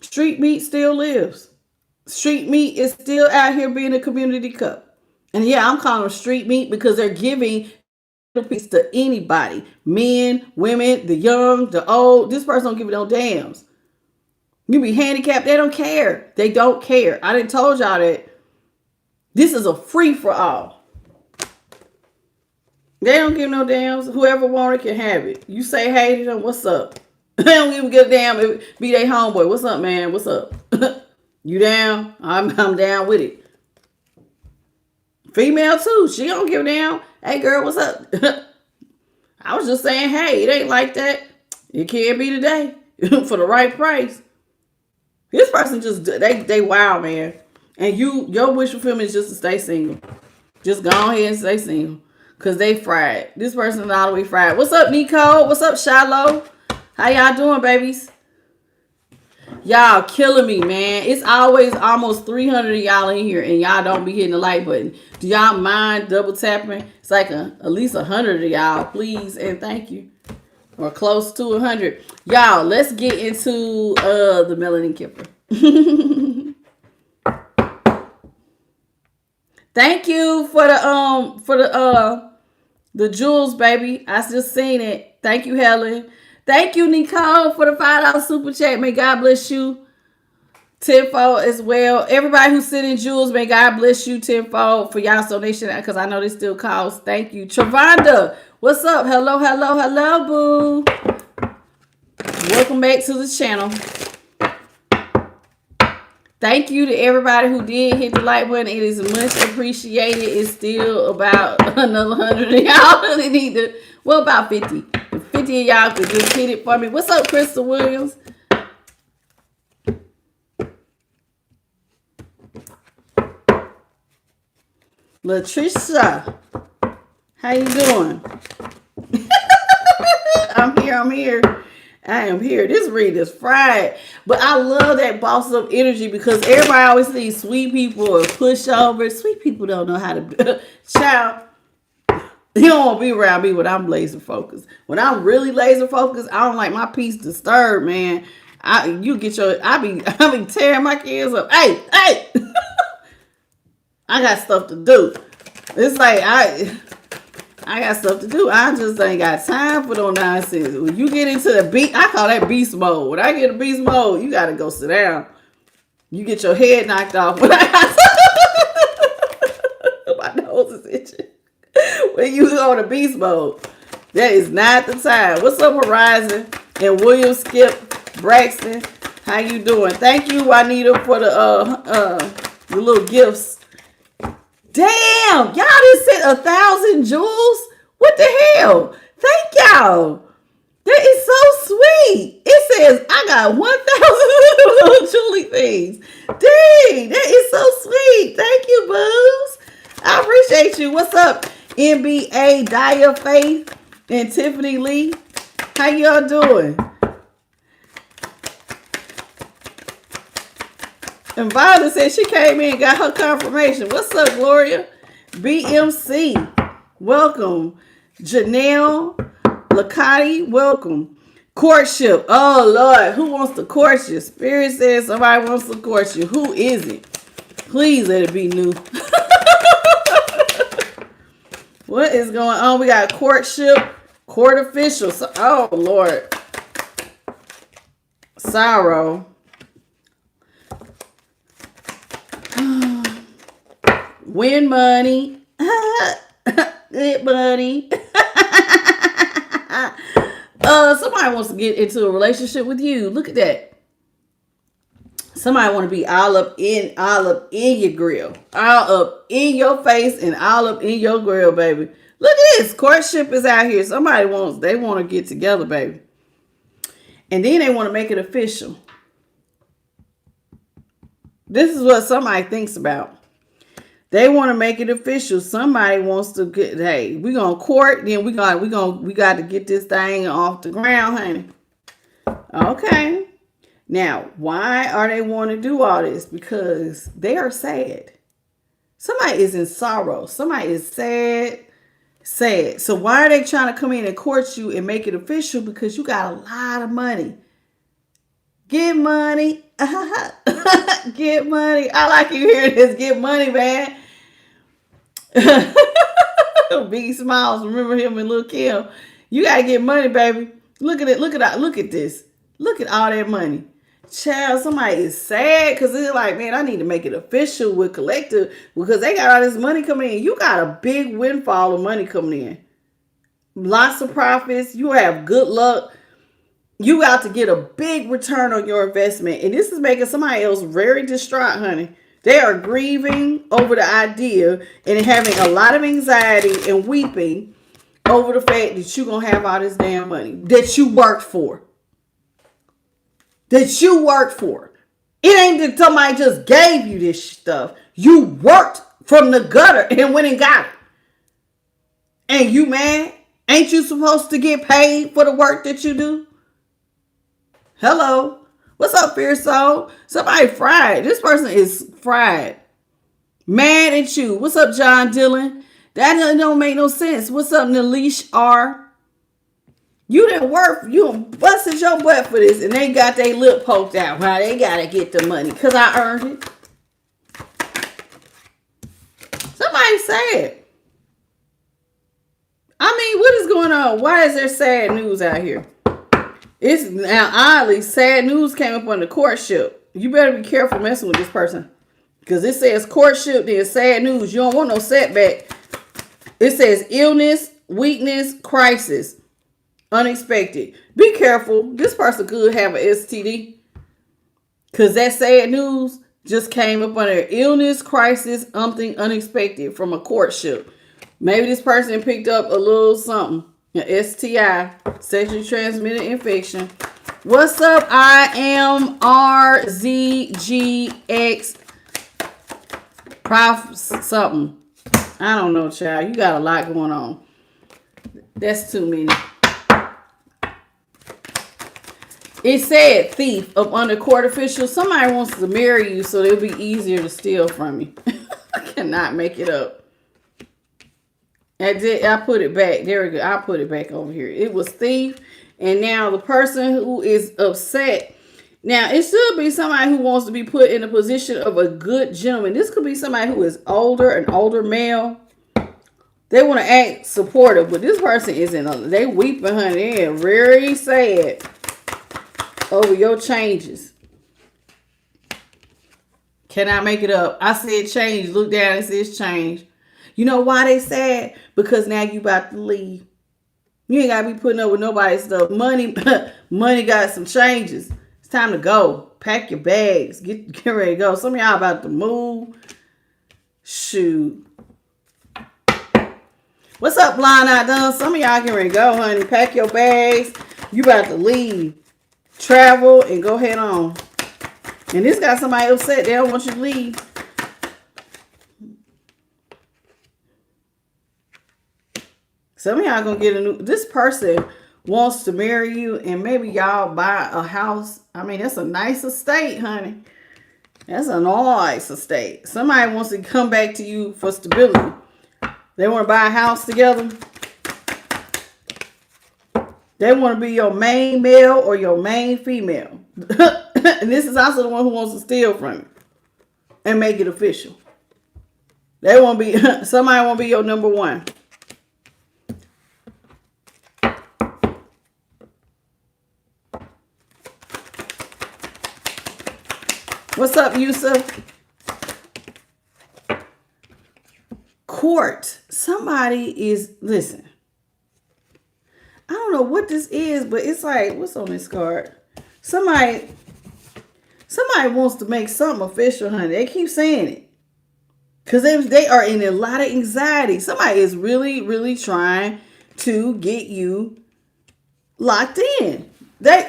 Speaker 1: Street meat still lives. Street meat is still out here being a community cup. And yeah, I'm calling them street meat because they're giving a piece to anybody. Men, women, the young, the old. This person don't give it no dams. You be handicapped, they don't care. They don't care. I done told y'all that this is a free for all. They don't give no dams. Whoever want it can have it. You say hey to them, what's up? They don't even give a damn. Be they homeboy. What's up, man? What's up? You down? I'm down with it. Female too. She don't give a damn. Hey girl, what's up? I was just saying, hey, it ain't like that. It can't be today for the right price. This person just, they wild, man. And your wish fulfillment is just to stay single. Just go ahead and stay single. Because they fried. This person is all the way fried. What's up, Nico? What's up, Shiloh? How y'all doing, babies? Y'all killing me, man. It's always almost 300 of y'all in here, and y'all don't be hitting the like button. Do y'all mind double tapping? It's like at least 100 of y'all, please and thank you. Or close to 100. Y'all, let's get into the Melanin Kipper. Thank you for the jewels, baby. I just seen it. Thank you, Helen. Thank you, Nicole, for the $5 super chat. May God bless you tenfold as well. Everybody who's sending jewels, may God bless you tenfold for y'all's donation because I know they still cost. Thank you. Travanda, what's up? Hello, hello, hello, boo. Welcome back to the channel. Thank you to everybody who did hit the like button. It is much appreciated. It's still about another 100 of y'all really need to, well, about 50. 50 of y'all could just hit it for me. What's up, Crystal Williams? Latricia, how you doing? I'm here. I am here. This read is fried. But I love that boss up energy because everybody always sees sweet people or pushovers. Sweet people don't know how to child. You don't want to be around me when I'm laser focused. When I'm really laser focused, I don't like my peace disturbed, man. I be tearing my kids up. Hey. I got stuff to do. It's like I got stuff to do. I just ain't got time for no nonsense. When you get into the beast, I call that beast mode. When I get in beast mode, you gotta go sit down. You get your head knocked off. When my nose is itching. When you go to beast mode, that is not the time. What's up, Horizon and William Skip Braxton? How you doing? Thank you, Juanita, for the little gifts. Damn, y'all just sent 1,000 jewels. What the hell? Thank y'all. That is so sweet. It says I got 1,000 little Julie things. Dang, that is so sweet. Thank you, Boos. I appreciate you. What's up, NBA, Daya Faith, and Tiffany Lee? How y'all doing? And Violet said she came in and got her confirmation. What's up, Gloria? BMC, welcome. Janelle Lacati, welcome. Courtship. Oh, Lord. Who wants to court you? Spirit says somebody wants to court you. Who is it? Please let it be new. What is going on? We got courtship, court official. Oh, Lord. Sorrow. Win money. Get money. Somebody wants to get into a relationship with you. Look at that. Somebody want to be all up in your grill. All up in your face and all up in your grill, baby. Look at this. Courtship is out here. They want to get together, baby. And then they want to make it official. This is what somebody thinks about. They want to make it official. Somebody wants to get, hey, we're going to court, then we got to get this thing off the ground, honey. Okay. Now, why are they want to do all this? Because they are sad. Somebody is in sorrow. Somebody is sad. So why are they trying to come in and court you and make it official? Because you got a lot of money. Get money. Get money. I like you hearing this. Get money, man. Big Smiles. Remember him and Lil' Kim. You gotta get money, baby. Look at it. Look at this. Look at all that money. Child, somebody is sad because they're like, man, I need to make it official with Collective because they got all this money coming in. You got a big windfall of money coming in. Lots of profits. You have good luck. You got to get a big return on your investment. And this is making somebody else very distraught, honey. They are grieving over the idea and having a lot of anxiety and weeping over the fact that you're going to have all this damn money that you worked for. That you worked for. It ain't that somebody just gave you this stuff. You worked from the gutter and went and got it. And you mad? Ain't you supposed to get paid for the work that you do? Hello. What's up, Fierce Soul? Somebody fried. This person is fried. Mad at you. What's up, John Dillon? That don't make no sense. What's up, Nalish R? You didn't work. You busted your butt for this, and they got their lip poked out. Wow, they gotta get the money because I earned it. Somebody sad. I mean, what is going on? Why is there sad news out here? It's now oddly sad news came up on the courtship. You better be careful messing with this person because it says courtship, then sad news. You don't want no setback. It says illness, weakness, crisis. Unexpected. Be careful. This person could have an STD. Because that sad news just came up under illness, crisis, something unexpected from a courtship. Maybe this person picked up a little something. An STI. Sexually transmitted infection. What's up? I am RZGX. Prof something. I don't know, child. You got a lot going on. That's too many. It said thief up under court official. Somebody wants to marry you so it'll be easier to steal from you. I cannot make it up. I put it back. There we go. I put it back over here. It was thief. And now the person who is upset. Now, it should be somebody who wants to be put in a position of a good gentleman. This could be somebody who is older, an older male. They want to act supportive, but this person isn't. They weeping, honey. They're very sad over your changes. Cannot make it up. I said change. Look down, it says change. You know why they sad? Because now you about to leave. You ain't got to be putting up with nobody's stuff. Money got some changes. It's time to go. Pack your bags. Get ready to go. Some of y'all about to move. Shoot. What's up, Blind Eye Done? Some of y'all get ready to go, honey. Pack your bags. You about to leave. Travel and go head on. And this got somebody upset. They don't want you to leave. Some of y'all gonna get a new. This person wants to marry you, and maybe y'all buy a house. I mean, that's a nice estate, honey. That's a nice estate. Somebody wants to come back to you for stability. They want to buy a house together. They want to be your main male or your main female. And this is also the one who wants to steal from you and make it official. They want to be, somebody want to be your number one. What's up, Yusuf? Court. Somebody is, listen. I don't know what this is, but it's like, what's on this card? Somebody wants to make something official, honey. They keep saying it. Because they are in a lot of anxiety. Somebody is really, really trying to get you locked in.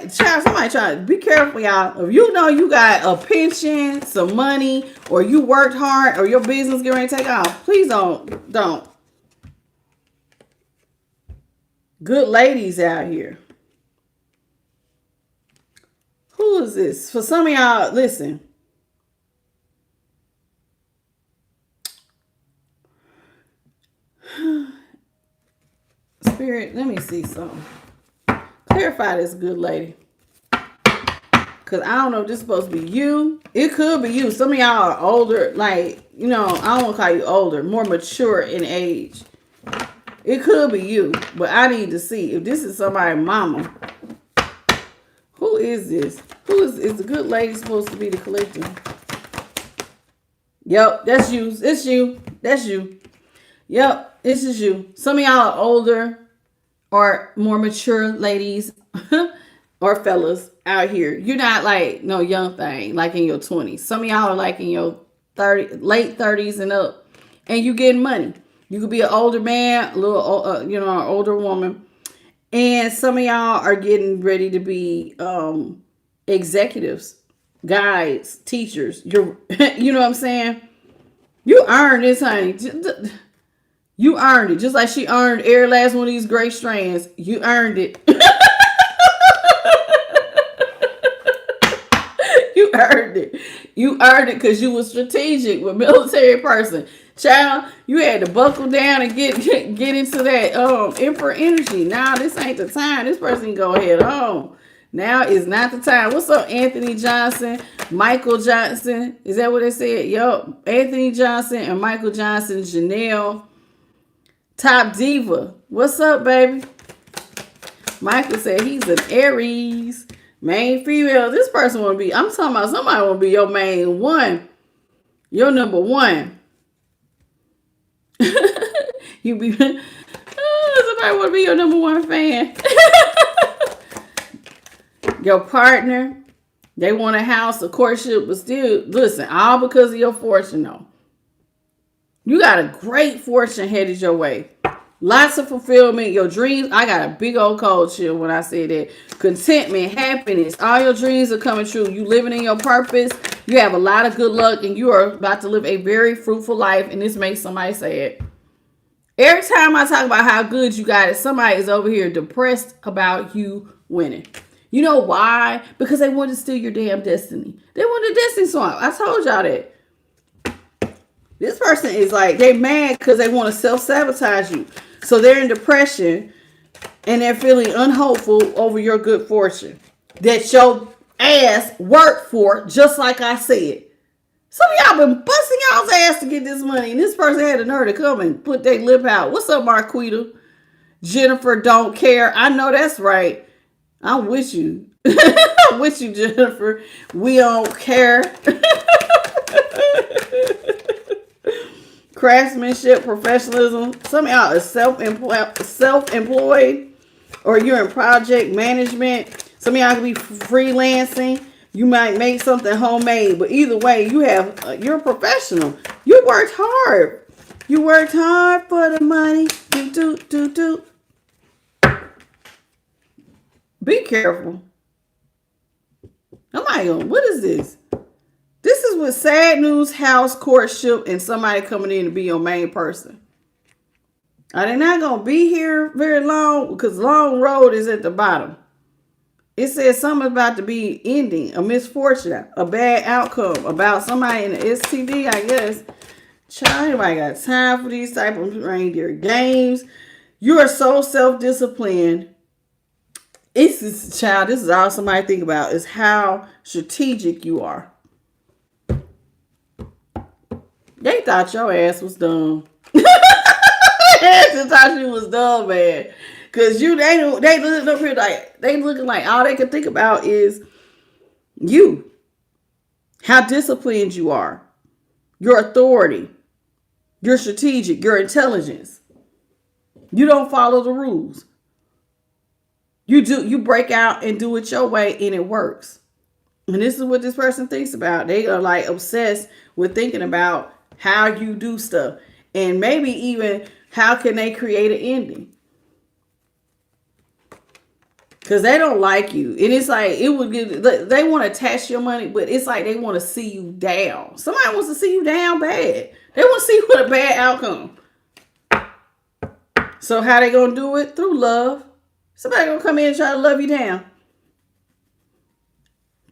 Speaker 1: Somebody trying to be careful, y'all. If you know you got a pension, some money, or you worked hard, or your business getting ready to take off, please don't. Good ladies out here. Who is this? For some of y'all, listen. Spirit, let me see something. Clarify this, good lady. Because I don't know if this is supposed to be you. It could be you. Some of y'all are older, like, I don't want to call you older, more mature in age. It could be you, but I need to see if this is somebody's mama. Who is this? Is the good lady supposed to be the collector? Yep, that's you. It's you. That's you. Yep, this is you. Some of y'all are older or more mature ladies or fellas out here. You're not like no young thing, like in your 20s. Some of y'all are like in your late 30s and up, and you getting money. You could be an older man, a little, an older woman. And some of y'all are getting ready to be executives, guides, teachers. You know what I'm saying? You earned this, honey. You earned it. Just like she earned every last one of these gray strands. You earned it. You earned it. You earned it because you were strategic with military person. Child, you had to buckle down and get into that emperor energy. Now this ain't the time. This person can go ahead on. Now is not the time. What's up, Anthony Johnson, Michael Johnson? Is that what they said? Yup. Anthony Johnson and Michael Johnson, Janelle. Top Diva. What's up, baby? Michael said he's an Aries. Main female. This person want to be, I'm talking about somebody want to be your main one. Your number one. You be somebody want to be your number one fan. Your partner, they want a house, a courtship, but still, listen, all because of your fortune, though. You got a great fortune headed your way. Lots of fulfillment, your dreams. I got a big old cold chill when I say that. Contentment, happiness, all your dreams are coming true. You living in your purpose. You have a lot of good luck, and you are about to live a very fruitful life, and this makes somebody sad. Every time I talk about how good you got it, somebody is over here depressed about you winning. You know why? Because they want to steal your damn destiny. They want the destiny swamp. I told y'all that. This person is like, they mad because they want to self-sabotage you. So they're in depression and they're feeling unhopeful over your good fortune that your ass worked for, just like I said. Some of y'all been busting y'all's ass to get this money, and this person had the nerve to come and put their lip out. What's up, Marquita? Jennifer don't care. I know that's right. I'm with you. I'm with you, Jennifer. We don't care. Craftsmanship, professionalism. Some of y'all are self-employed, or you're in project management. Some of y'all could be freelancing. You might make something homemade, but either way, you're a professional. You worked hard. You worked hard for the money. Do. Be careful. What is this? This is with sad news, house, courtship, and somebody coming in to be your main person. Are they not going to be here very long? Because long road is at the bottom. It says something about to be ending, a misfortune, a bad outcome, about somebody in the STD, I guess. Child, anybody got time for these type of reindeer games? You are so self-disciplined. This is all somebody think about, is how strategic you are. They thought your ass was dumb. They thought you was dumb, man. Cause they looking up here like they looking like all they can think about is you. How disciplined you are. Your authority. Your strategic, your intelligence. You don't follow the rules. You break out and do it your way, and it works. And this is what this person thinks about. They are like obsessed with thinking about how you do stuff, and maybe even how can they create an ending, because they don't like you. And it's like they want to attach your money, but it's like they want to see you down. Somebody wants to see you down bad. They want to see you with a bad outcome. So how they gonna do it? Through love. Somebody gonna come in and try to love you down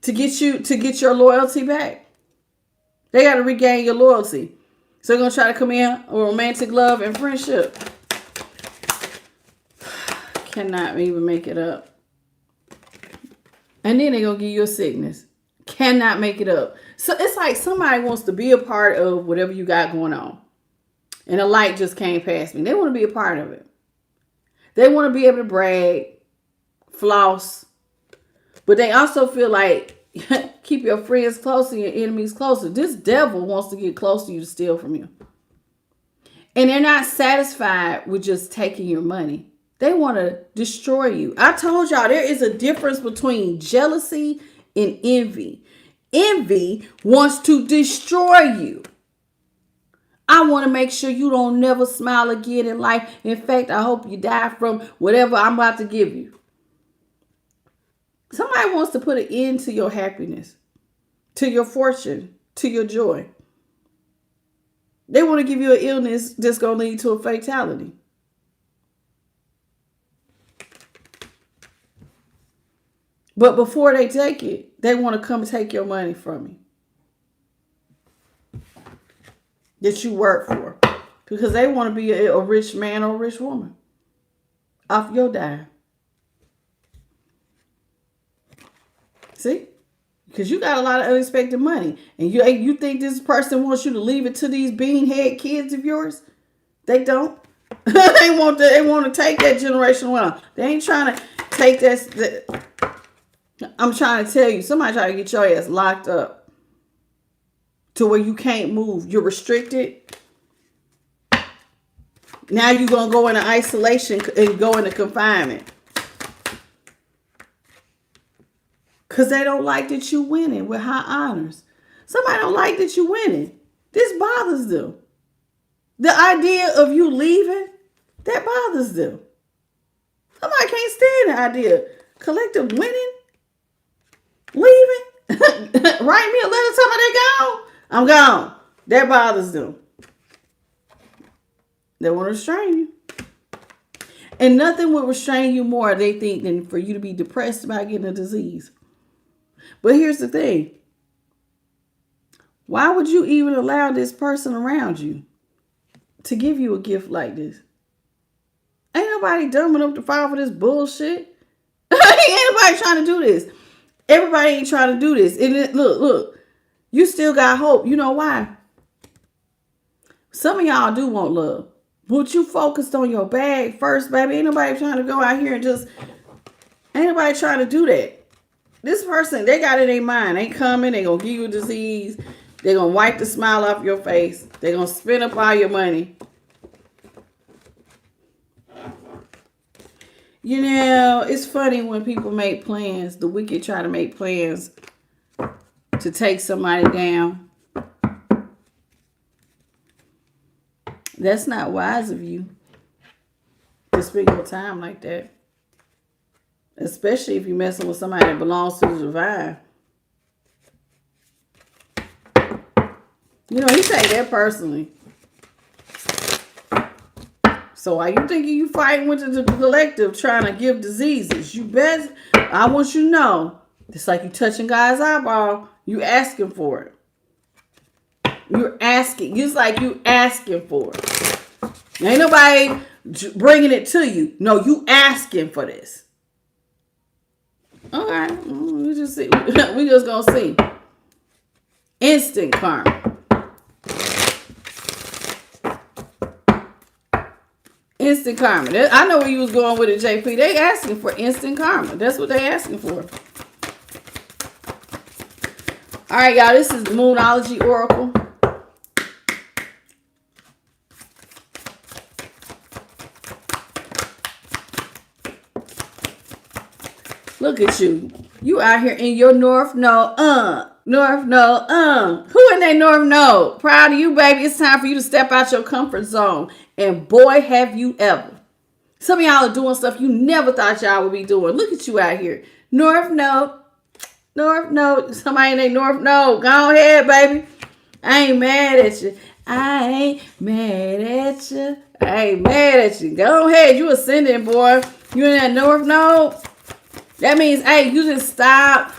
Speaker 1: to get your loyalty back. They got to regain your loyalty. So they're going to try to come in with romantic love and friendship. Cannot even make it up. And then they're going to give you a sickness. Cannot make it up. So it's like somebody wants to be a part of whatever you got going on. And a light just came past me. They want to be a part of it. They want to be able to brag, floss. But they also feel like keep your friends close and your enemies closer. This devil wants to get close to you to steal from you. And they're not satisfied with just taking your money. They want to destroy you. I told y'all there is a difference between jealousy and envy. Envy wants to destroy you. I want to make sure you don't never smile again in life. In fact, I hope you die from whatever I'm about to give you. Somebody wants to put an end to your happiness, to your fortune, to your joy. They want to give you an illness that's going to lead to a fatality. But before they take it, they want to come take your money from you that you work for, because they want to be a rich man or a rich woman off your dime. See? Because you got a lot of unexpected money. And you think this person wants you to leave it to these beanhead kids of yours? They don't. They want to take that generational wealth. They ain't trying to take that. I'm trying to tell you, somebody trying to get your ass locked up to where you can't move. You're restricted. Now you're going to go into isolation and go into confinement. Because they don't like that you winning with high honors. Somebody don't like that you winning. This bothers them. The idea of you leaving, that bothers them. Somebody can't stand the idea. Collective winning, leaving, write me a letter telling me they gone. I'm gone. That bothers them. They want to restrain you. And nothing will restrain you more, they think, than for you to be depressed about getting a disease. But here's the thing. Why would you even allow this person around you to give you a gift like this? Ain't nobody dumb enough to fall for this bullshit. Ain't nobody trying to do this. Everybody ain't trying to do this. And look. You still got hope. You know why? Some of y'all do want love. But you focused on your bag first, baby. Ain't nobody trying to go out here and just, ain't nobody trying to do that. This person, they got it in their mind. They coming, they gonna give you a disease. They gonna wipe the smile off your face. They gonna spend up all your money. You know, it's funny when people make plans. The wicked try to make plans to take somebody down. That's not wise of you to spend your time like that. Especially if you're messing with somebody that belongs to the divine. You know, he take that personally. So why you thinking you fighting with the collective trying to give diseases? You best, I want you to know, it's like you touching God's eyeball, you asking for it. You're asking. It's like you asking for it. Ain't nobody bringing it to you. No, you asking for this. Okay, we just see. We just gonna see. Instant karma. Instant karma. I know where you was going with it, JP. They asking for instant karma. That's what they asking for. All right, y'all. This is the Moonology Oracle. Look at you. You out here in your North Node. North Node. Who in that North Node? Proud of you, baby. It's time for you to step out your comfort zone. And boy, have you ever. Some of y'all are doing stuff you never thought y'all would be doing. Look at you out here. North Node. North Node. Somebody in that North Node. Go ahead, baby. I ain't mad at you. I ain't mad at you. I ain't mad at you. Go ahead. You ascending, boy. You in that North Node. That means, hey, you just stop.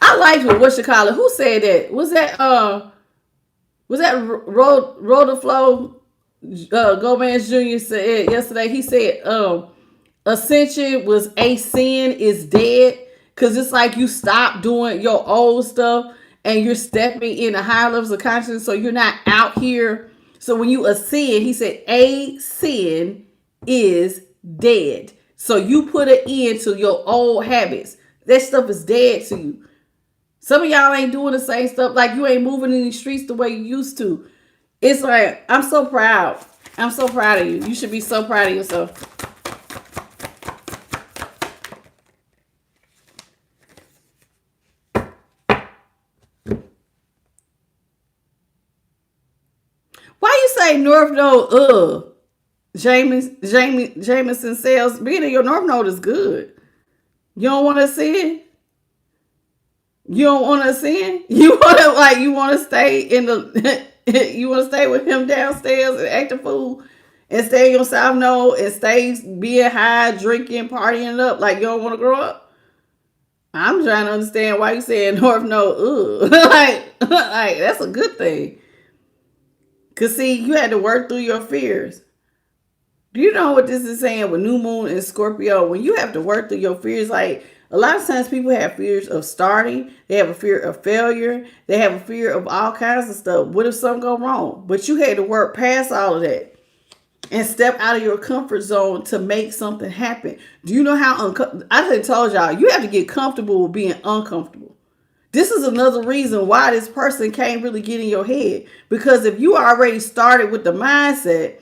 Speaker 1: I liked it. Who said that? Was that Rodaflow Gomez Jr. said yesterday? He said ascension was ascend is dead. Cause it's like you stop doing your old stuff and you're stepping into higher levels of consciousness. So you're not out here. So when you ascend, he said ascend is dead. So you put an end to your old habits. That stuff is dead to you. Some of y'all ain't doing the same stuff. Like you ain't moving in the streets the way you used to. It's like, I'm so proud. I'm so proud of you. You should be so proud of yourself. Why you say North Node, Jameson Sales, being in your North Node is good. You don't want to see it? You don't want to see it? You want to stay in the, you want to stay with him downstairs and act a fool and stay in your South Node and stay being high, drinking, partying up like you don't want to grow up? I'm trying to understand why you saying North Node, like that's a good thing. Cause see, you had to work through your fears. Do you know what this is saying with New Moon and Scorpio? When you have to work through your fears, like a lot of times people have fears of starting. They have a fear of failure. They have a fear of all kinds of stuff. What if something go wrong? But you had to work past all of that and step out of your comfort zone to make something happen. Do you know how I just told y'all, you have to get comfortable with being uncomfortable. This is another reason why this person can't really get in your head. Because if you already started with the mindset,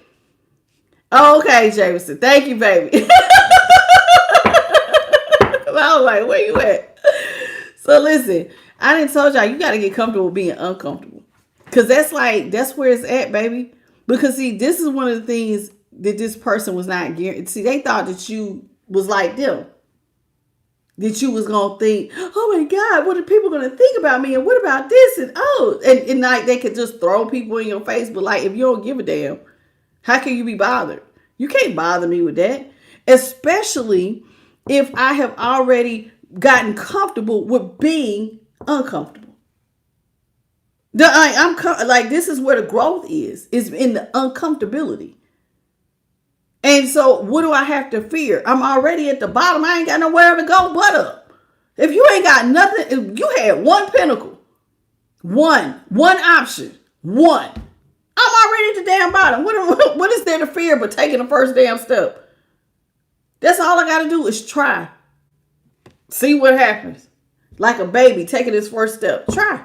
Speaker 1: okay, Jameson. Thank you, baby. I was like, where you at? So listen, I didn't told y'all, you got to get comfortable being uncomfortable. Because that's where it's at, baby. Because see, this is one of the things that this person was not guaranteed. See, they thought that you was like them. That you was going to think, oh my God, what are people going to think about me? And what about this? And like they could just throw people in your face. But like, if you don't give a damn, how can you be bothered? You can't bother me with that. Especially if I have already gotten comfortable with being uncomfortable. This is where the growth is in the uncomfortability. And so what do I have to fear? I'm already at the bottom. I ain't got nowhere to go but up. If you ain't got nothing, if you had one pinnacle One option. One. I'm already at the damn bottom. What is there to fear but taking the first damn step? That's all I got to do is try. See what happens. Like a baby taking his first step. Try.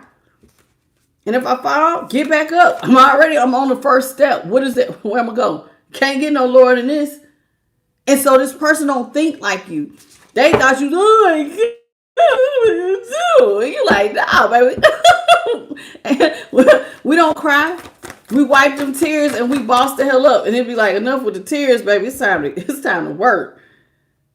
Speaker 1: And if I fall, get back up. I'm on the first step. What is it? Where am I going? Can't get no lower than this. And so this person don't think like you. They thought you, and you like, nah, baby. We don't cry. We wipe them tears and we boss the hell up. And it'd be like, enough with the tears, baby. It's time to work.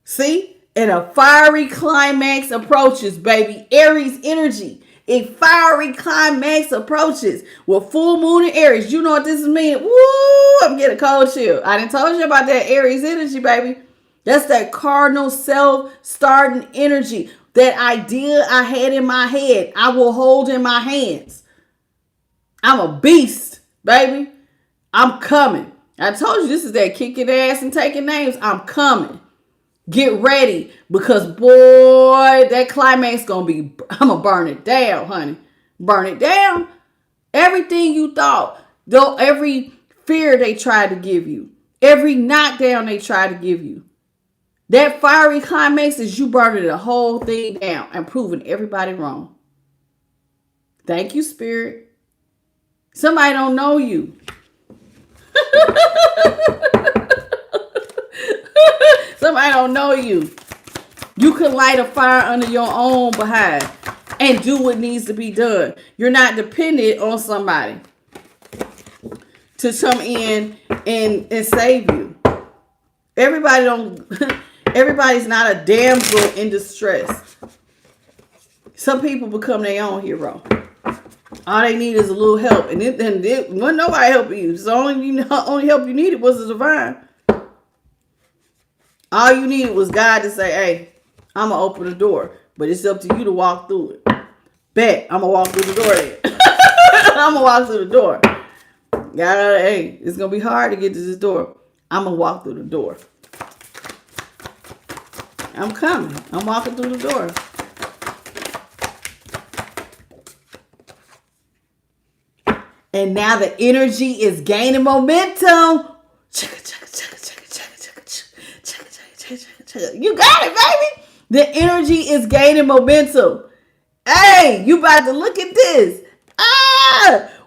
Speaker 1: See? And a fiery climax approaches, baby. Aries energy. A fiery climax approaches with full moon in Aries. You know what this means? Woo! I'm getting a cold chill. I done told you about that Aries energy, baby. That's that cardinal self-starting energy. That idea I had in my head, I will hold in my hands. I'm a beast, baby. I'm coming. I told you this is that kicking ass and taking names. I'm coming. Get ready, because boy, that climax gonna be, I'm gonna burn it down, honey. Burn it down. Everything you thought, though, every fear they tried to give you, every knockdown they tried to give you, that fiery climax is you burning the whole thing down and proving everybody wrong. Thank you, Spirit. Somebody don't know you. Somebody don't know you. You can light a fire under your own behind and do what needs to be done. You're not dependent on somebody to come in and save you. Everybody's not a damsel in distress. Some people become their own hero. All they need is a little help, and then nobody helping you. So only help you needed was the divine. All you needed was God to say, hey, I'm going to open the door. But it's up to you to walk through it. Bet, I'm going to walk through the door then. I'm going to walk through the door. God, hey, it's going to be hard to get to this door. I'm going to walk through the door. I'm coming. I'm walking through the door. And now the energy is gaining momentum. You got it, baby. The energy is gaining momentum. Hey, you about to look at this.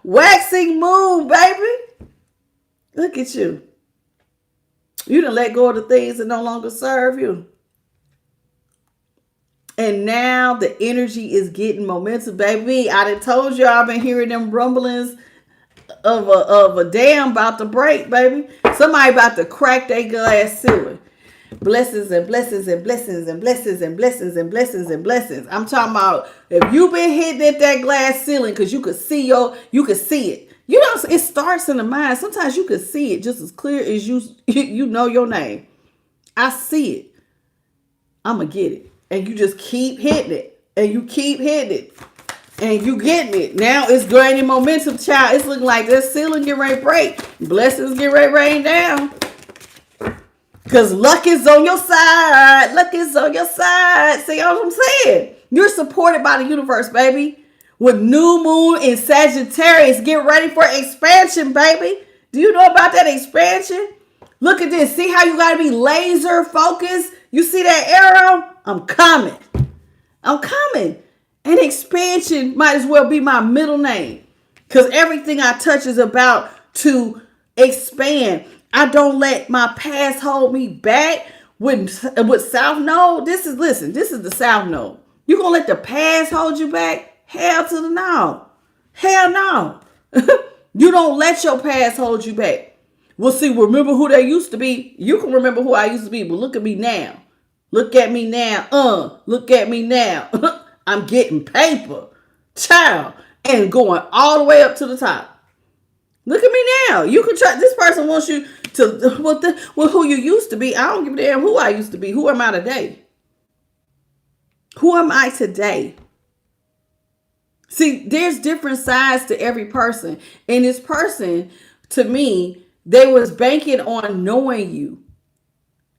Speaker 1: Waxing moon, baby. Look at you. You done let go of the things that no longer serve you. And now the energy is getting momentum, baby. I done told you I've been hearing them rumblings of a dam about to break, baby. Somebody about to crack their glass ceiling. Blessings and blessings and blessings and blessings and blessings and blessings and blessings. I'm talking about if you've been hitting at that glass ceiling because you could see it. You know, it starts in the mind. Sometimes you can see it just as clear as you know your name. I see it. I'm going to get it. And you just keep hitting it. And you keep hitting it. And you getting it. Now it's gaining momentum, child. It's looking like that ceiling get ready to break. Blessings get ready to rain down. Because luck is on your side. Luck is on your side. See what I'm saying? You're supported by the universe, baby. With new moon in Sagittarius. Get ready for expansion, baby. Do you know about that expansion? Look at this. See how you got to be laser focused? You see that arrow? I'm coming. I'm coming. And expansion might as well be my middle name. Because everything I touch is about to expand. I don't let my past hold me back with South Node. This is the South Node. You gonna let the past hold you back? Hell to the no. Hell no. You don't let your past hold you back. Well, see, remember who they used to be. You can remember who I used to be, but look at me now. Look at me now. Look at me now. I'm getting paper. Child. And going all the way up to the top. Look at me now. You can try. This person wants you to, who you used to be. I don't give a damn who I used to be. Who am I today? Who am I today? See, there's different sides to every person. And this person, to me, they was banking on knowing you.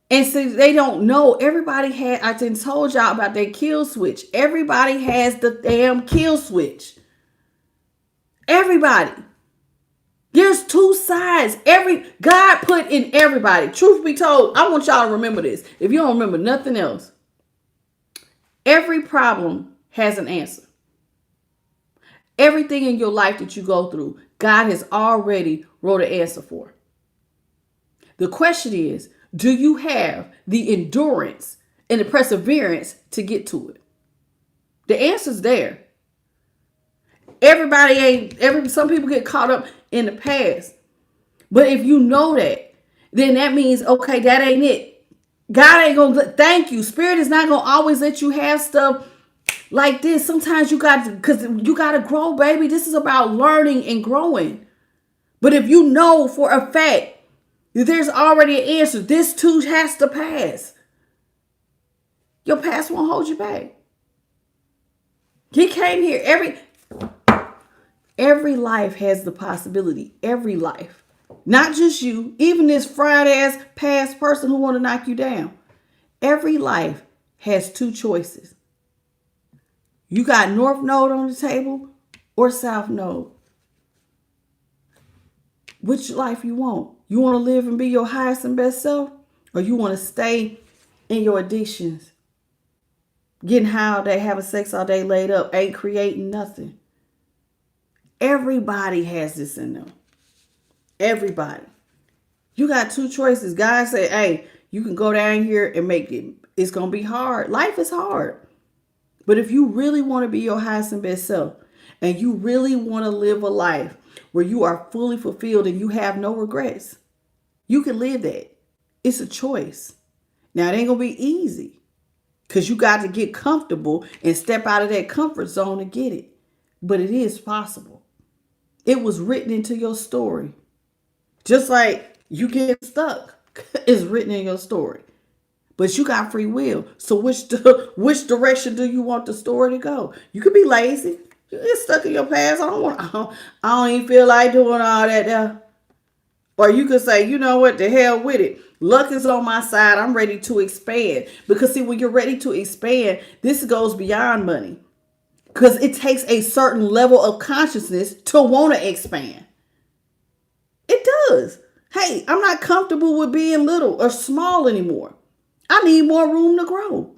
Speaker 1: And see, they don't know. Everybody had, I done told y'all about that kill switch. Everybody has the damn kill switch. Everybody. There's two sides. God put in everybody. Truth be told, I want y'all to remember this. If you don't remember nothing else, every problem has an answer. Everything in your life that you go through, God has already wrote an answer for. The question is, do you have the endurance and the perseverance to get to it? The answer's there. Some people get caught up in the past. But if you know that, then that means, okay, that ain't it. God ain't gonna thank you. Spirit is not gonna always let you have stuff like this. Sometimes you got to, because you got to grow, baby. This is about learning and growing. But if you know for a fact that there's already an answer, this too has to pass. Your past won't hold you back. He came here. Every life has the possibility. Every life. Not just you. Even this fried ass past person who want to knock you down. Every life has two choices. You got North Node on the table or South Node. Which life you want? You want to live and be your highest and best self? Or you want to stay in your addictions? Getting high all day, having sex all day, laid up, ain't creating nothing. Everybody has this in them. Everybody. You got two choices. God said, hey, you can go down here and make it. It's going to be hard. Life is hard. But if you really want to be your highest and best self, and you really want to live a life where you are fully fulfilled and you have no regrets, you can live that. It's a choice. Now, it ain't going to be easy because you got to get comfortable and step out of that comfort zone to get it. But it is possible. It was written into your story. Just like you get stuck is written in your story. But you got free will. So which direction do you want the story to go? You could be lazy. You get stuck in your past. I don't even feel like doing all that now. Or you could say, you know what, the hell with it. Luck is on my side. I'm ready to expand. Because see, when you're ready to expand, this goes beyond money. Because it takes a certain level of consciousness to want to expand. It does. Hey, I'm not comfortable with being little or small anymore. I need more room to grow.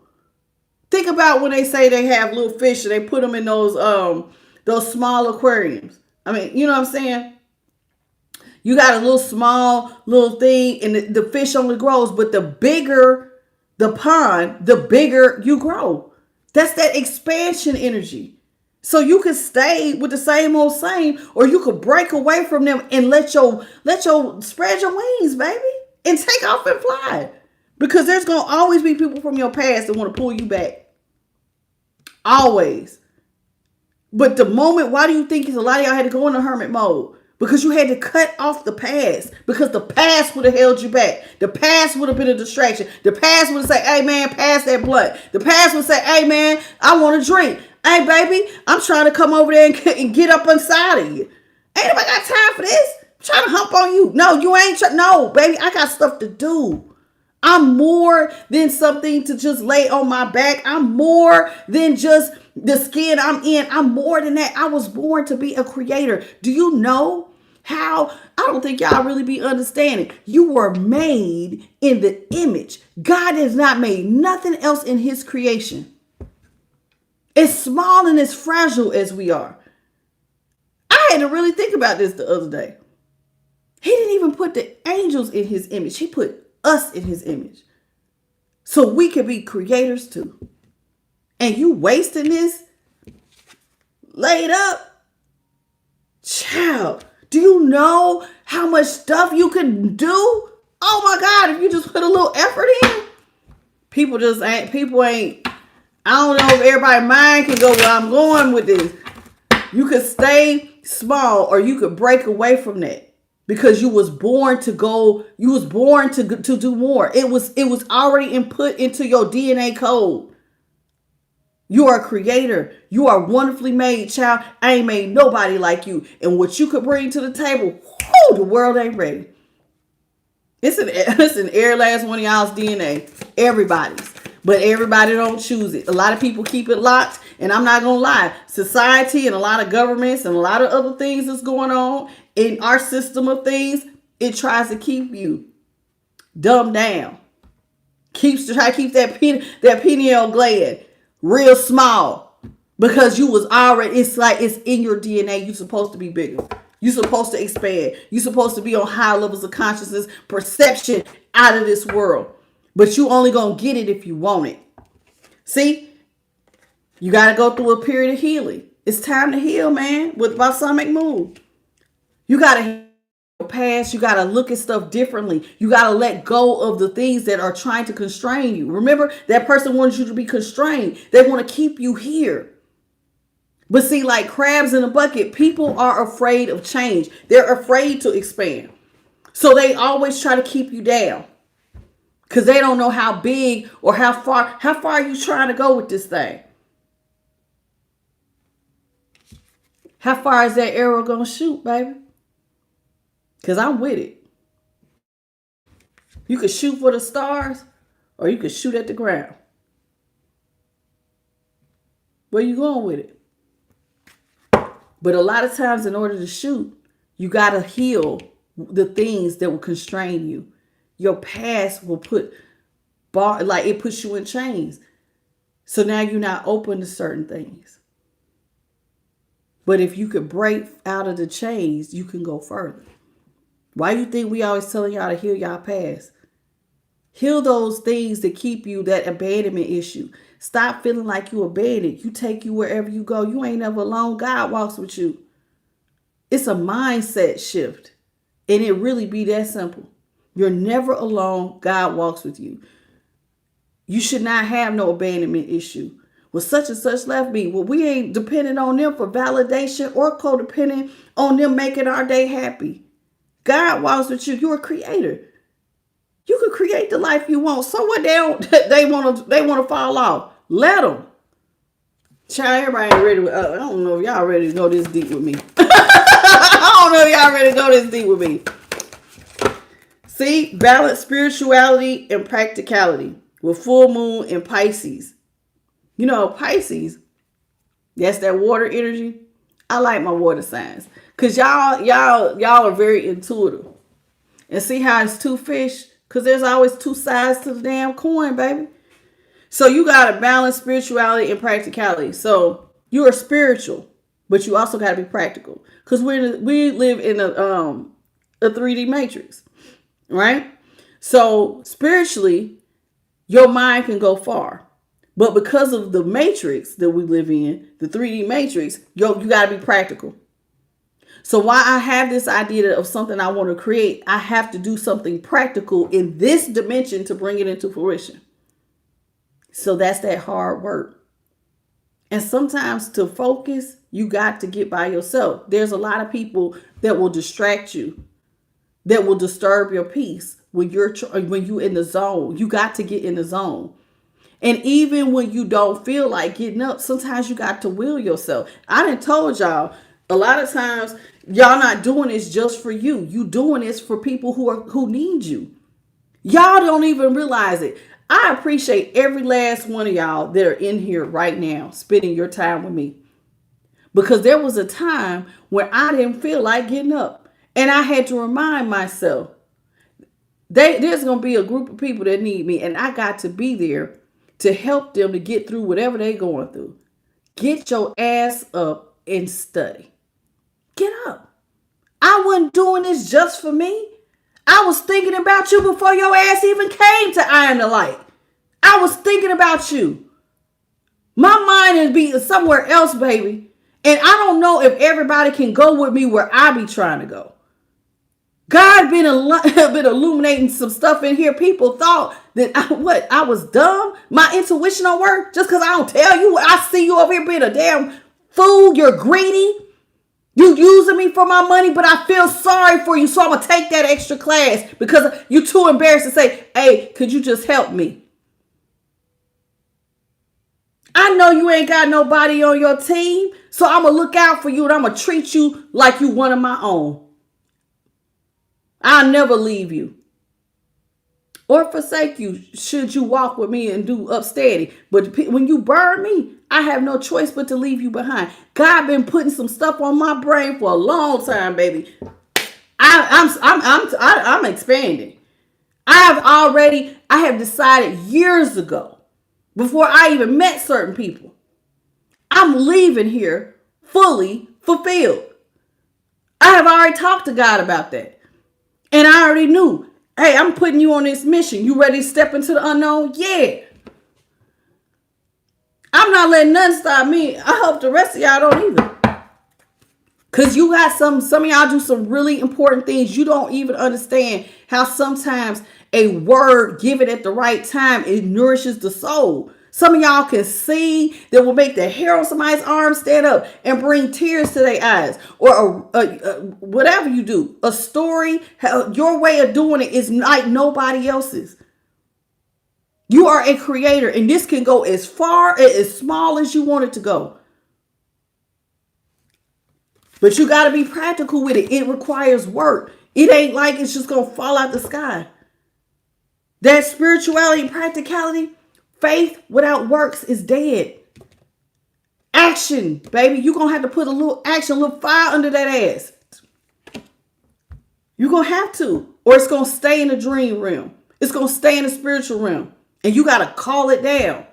Speaker 1: Think about when they say they have little fish and they put them in those small aquariums. I mean, you know what I'm saying? You got a little small little thing and the fish only grows, but the bigger the pond, the bigger you grow. That's that expansion energy. So you could stay with the same old same, or you could break away from them and let your spread your wings, baby, and take off and fly. Because there's going to always be people from your past that want to pull you back. Always. But the moment, why do you think a lot of y'all had to go into hermit mode? Because you had to cut off the past. Because the past would have held you back. The past would have been a distraction. The past would have said, hey man, pass that blunt. The past would say, hey man, I want a drink. Hey baby, I'm trying to come over there and get up inside of you. Ain't nobody got time for this. I'm trying to hump on you. No, you ain't. No, baby, I got stuff to do. I'm more than something to just lay on my back. I'm more than just the skin I'm in. I'm more than that. I was born to be a creator. Do you know how? I don't think y'all really be understanding. You were made in the image. God has not made nothing else in his creation. As small and as fragile as we are. I had to really think about this the other day. He didn't even put the angels in his image. He put us in his image. So we can be creators too. And you wasting this laid up? Child, do you know how much stuff you can do? Oh my God, if you just put a little effort in. People ain't, I don't know if everybody's mind can go where I'm going with this. You could stay small or you could break away from that. Because you was born to go, you was born to do more. It was already input into your DNA code. You are a creator. You are wonderfully made, child. I ain't made nobody like you. And what you could bring to the table, whoo, the world ain't ready. It's an air last one of y'all's DNA. Everybody's. But everybody don't choose it. A lot of people keep it locked. And I'm not going to lie. Society and a lot of governments and a lot of other things that's going on in our system of things, it tries to keep you dumbed down. Try to keep that pineal gland real small. Because you was already, it's like it's in your DNA. You're supposed to be bigger. You're supposed to expand. You're supposed to be on high levels of consciousness, perception out of this world. But you only going to get it if you want it. See? You got to go through a period of healing. It's time to heal, man, with balsamic moon. You got to heal your past. You got to look at stuff differently. You got to let go of the things that are trying to constrain you. Remember, that person wants you to be constrained. They want to keep you here. But see, like crabs in a bucket, people are afraid of change. They're afraid to expand. So they always try to keep you down. Because they don't know how big or how far are you trying to go with this thing? How far is that arrow going to shoot, baby? Because I'm with it. You could shoot for the stars or you could shoot at the ground. Where you going with it? But a lot of times in order to shoot, you got to heal the things that will constrain you. Your past will it puts you in chains. So now you're not open to certain things. But if you could break out of the chains, you can go further. Why do you think we always telling y'all to heal y'all past? Heal those things that keep you, that abandonment issue. Stop feeling like you abandoned. You take you wherever you go. You ain't never alone. God walks with you. It's a mindset shift. And it really be that simple. You're never alone. God walks with you. You should not have no abandonment issue. Well, such and such left me. Well, we ain't dependent on them for validation or codependent on them making our day happy. God walks with you. You're a creator. You can create the life you want. So what they want to fall off. Let them. Child, everybody ain't ready. I don't know if y'all ready to go this deep with me. I don't know if y'all ready to go this deep with me. See, balance spirituality and practicality with full moon in Pisces. You know, Pisces, that's that water energy. I like my water signs. Because y'all are very intuitive. And see how it's two fish? Because there's always two sides to the damn coin, baby. So you got to balance spirituality and practicality. So you are spiritual, but you also got to be practical. Because we live in a 3D matrix, right? So spiritually, your mind can go far. But because of the matrix that we live in, the 3D matrix, you got to be practical. So why I have this idea of something I want to create, I have to do something practical in this dimension to bring it into fruition. So that's that hard work. And sometimes to focus, you got to get by yourself. There's a lot of people that will distract you, that will disturb your peace when you're in the zone. You got to get in the zone. And even when you don't feel like getting up, sometimes you got to will yourself. I done told y'all, a lot of times, y'all not doing this just for you. You doing this for people who need you. Y'all don't even realize it. I appreciate every last one of y'all that are in here right now, spending your time with me. Because there was a time when I didn't feel like getting up. And I had to remind myself, there's going to be a group of people that need me. And I got to be there to help them to get through whatever they're going through. Get your ass up and study. Get up. I wasn't doing this just for me. I was thinking about you before your ass even came to I Am the Light. I was thinking about you. My mind is being somewhere else, baby. And I don't know if everybody can go with me where I be trying to go. God been illuminating some stuff in here. People thought that I was dumb. My intuition don't work just because I don't tell you. I see you over here being a damn fool. You're greedy. You using me for my money, but I feel sorry for you. So I'm going to take that extra class because you're too embarrassed to say, hey, could you just help me? I know you ain't got nobody on your team. So I'm going to look out for you and I'm going to treat you like you one of my own. I'll never leave you. or forsake you should you walk with me and do upsteady. But when you burn me, I have no choice but to leave you behind. God been putting some stuff on my brain for a long time, baby. I'm expanding. I have decided years ago, before I even met certain people, I'm leaving here fully fulfilled. I have already talked to God about that. And I already knew, hey, I'm putting you on this mission. You ready to step into the unknown? Yeah. I'm not letting nothing stop me. I hope the rest of y'all don't either. Because you got some of y'all do some really important things. You don't even understand how sometimes a word given at the right time, it nourishes the soul. Some of y'all can see that will make the hair on somebody's arm stand up and bring tears to their eyes. Or whatever you do. A story, your way of doing it is like nobody else's. You are a creator, and this can go as far, as small as you want it to go. But you got to be practical with it. It requires work. It ain't like it's just going to fall out the sky. That spirituality and practicality, faith without works is dead. Action, baby. You're going to have to put a little action, a little fire under that ass. You're going to have to. Or it's going to stay in the dream realm. It's going to stay in the spiritual realm. And you got to call it down.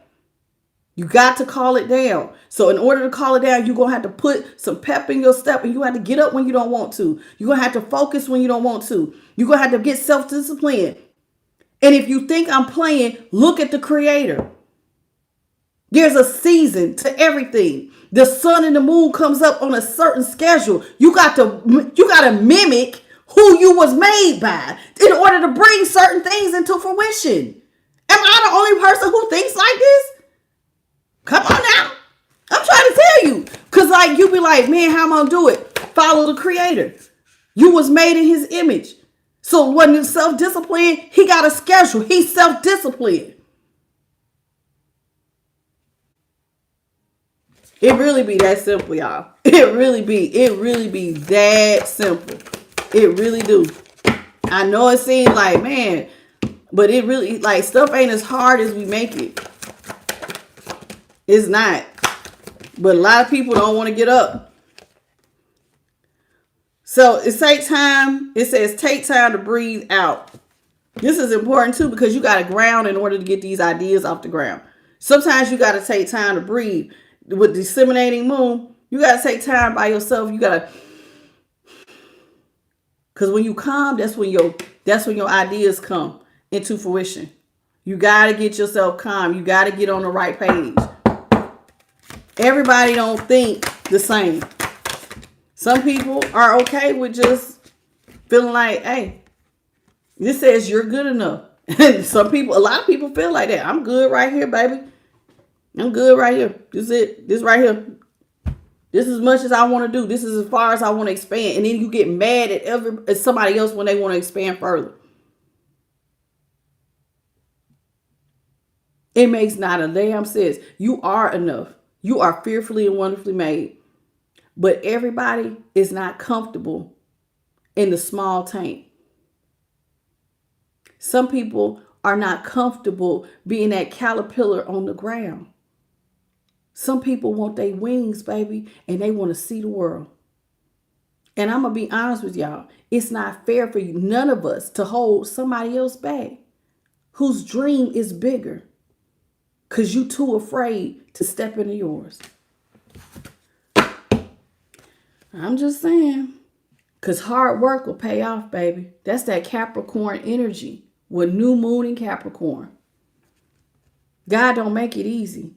Speaker 1: You got to call it down. So in order to call it down, you're going to have to put some pep in your step, and you have to get up when you don't want to. You're going to have to focus when you don't want to. You're going to have to get self-discipline. And if you think I'm playing, look at the creator. There's a season to everything. The sun and the moon comes up on a certain schedule. You got to mimic who you was made by in order to bring certain things into fruition. Am I the only person who thinks like this? Come on now. I'm trying to tell you. Because like you be like, man, how am I going to do it? Follow the creator. You was made in his image. So when it's self-discipline, he got a schedule. He's self-disciplined. It really be that simple, y'all. It really be that simple. It really do. I know it seems like, man, but it really, like, stuff ain't as hard as we make it. It's not. But a lot of people don't want to get up. So it takes time. It says take time to breathe out. This is important too, because you got to ground in order to get these ideas off the ground. Sometimes you got to take time to breathe. With disseminating moon, you got to take time by yourself. You got to, because when you calm, that's when your ideas come into fruition. You got to get yourself calm. You got to get on the right page. Everybody don't think the same. Some people are okay with just feeling like, hey, this says you're good enough. And a lot of people feel like that. I'm good right here, baby. I'm good right here. This is it. This right here. This is as much as I want to do. This is as far as I want to expand. And then you get mad at somebody else when they want to expand further. It makes not a damn sense. You are enough. You are fearfully and wonderfully made. But everybody is not comfortable in the small tank. Some people are not comfortable being that caterpillar on the ground. Some people want their wings, baby, and they want to see the world. And I'm going to be honest with y'all. It's not fair for you, none of us, to hold somebody else back whose dream is bigger because you too afraid to step into yours. I'm just saying. Because hard work will pay off, baby. That's that Capricorn energy with new moon in Capricorn. God don't make it easy.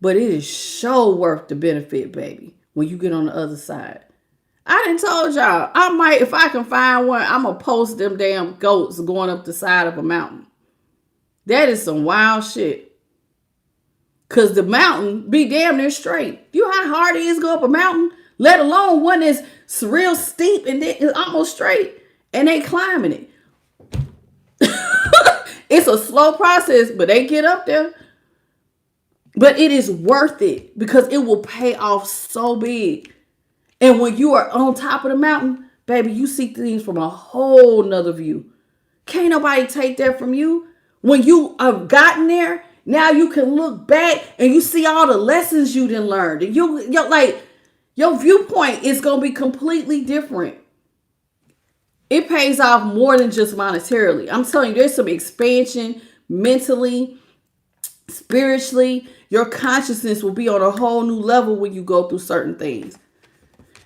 Speaker 1: But it is so worth the benefit, baby, when you get on the other side. I done told y'all, I might, if I can find one, I'm going to post them damn goats going up the side of a mountain. That is some wild shit. Because the mountain be damn near straight. You know how hard it is to go up a mountain? Let alone one that's real steep and then it's almost straight. And they climbing it. It's a slow process, but they get up there. But it is worth it because it will pay off so big. And when you are on top of the mountain, baby, you see things from a whole nother view. Can't nobody take that from you. When you have gotten there, now you can look back and you see all the lessons you done learned. And your viewpoint is going to be completely different. It pays off more than just monetarily. I'm telling you, there's some expansion mentally, spiritually. Your consciousness will be on a whole new level when you go through certain things.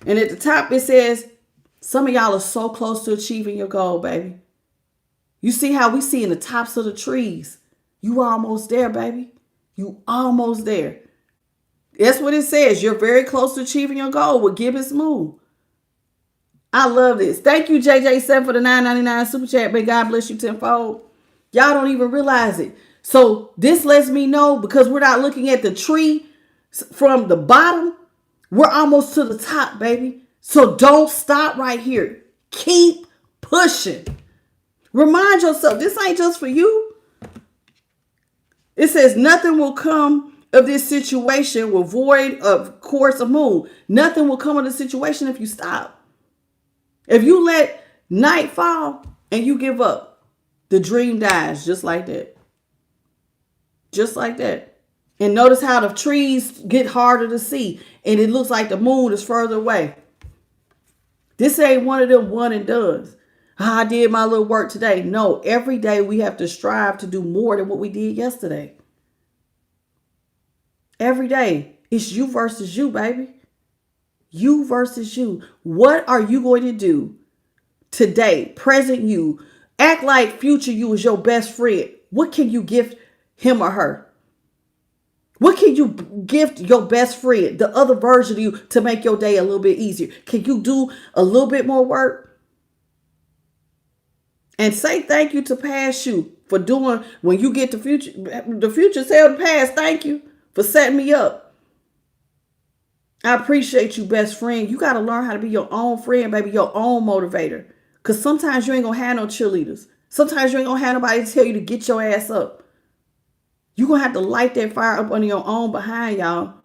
Speaker 1: And at the top, it says, some of y'all are so close to achieving your goal, baby. You see how we see in the tops of the trees. You almost there, baby. You almost there. That's what it says. You're very close to achieving your goal with Gibbons Move. I love this. Thank you, JJ7, for the $9.99 super chat. May God bless you tenfold. Y'all don't even realize it. So this lets me know, because we're not looking at the tree from the bottom, we're almost to the top, baby. So don't stop right here. Keep pushing. Remind yourself, this ain't just for you. It says nothing will come of this situation will void of course of move. Nothing will come of the situation if you stop. If you let night fall and you give up, the dream dies just like that. Just like that. And notice how the trees get harder to see and it looks like the moon is further away. This ain't one of them one and dones. I did my little work today. No, every day we have to strive to do more than what we did yesterday. Every day. It's you versus you, baby. You versus you. What are you going to do today? Present you. Act like future you is your best friend. What can you gift him or her? What can you gift your best friend, the other version of you, to make your day a little bit easier? Can you do a little bit more work? And say thank you to past you for doing, when you get the future tell the past, thank you for setting me up. I appreciate you, best friend. You got to learn how to be your own friend, baby, your own motivator. Because sometimes you ain't going to have no cheerleaders. Sometimes you ain't going to have nobody to tell you to get your ass up. You're going to have to light that fire up under your own behind, y'all.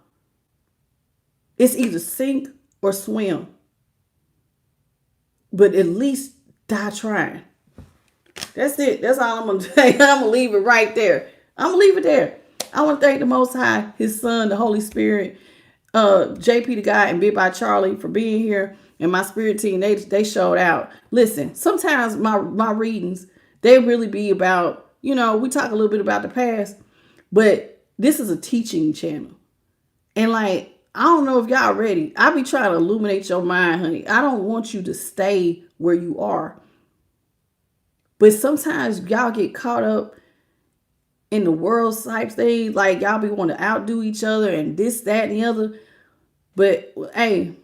Speaker 1: It's either sink or swim. But at least die trying. That's it. That's all I'm going to say. I'm going to leave it right there. I'm going to leave it there. I want to thank the Most High, His Son, the Holy Spirit, JP the guy, and Big by Charlie for being here, and my spirit team. They showed out. Listen, sometimes my readings, they really be about, we talk a little bit about the past, but this is a teaching channel. And I don't know if y'all ready. I be trying to illuminate your mind, honey. I don't want you to stay where you are. But sometimes y'all get caught up in the world type thing. Y'all be wanting to outdo each other and this, that, and the other. But hey,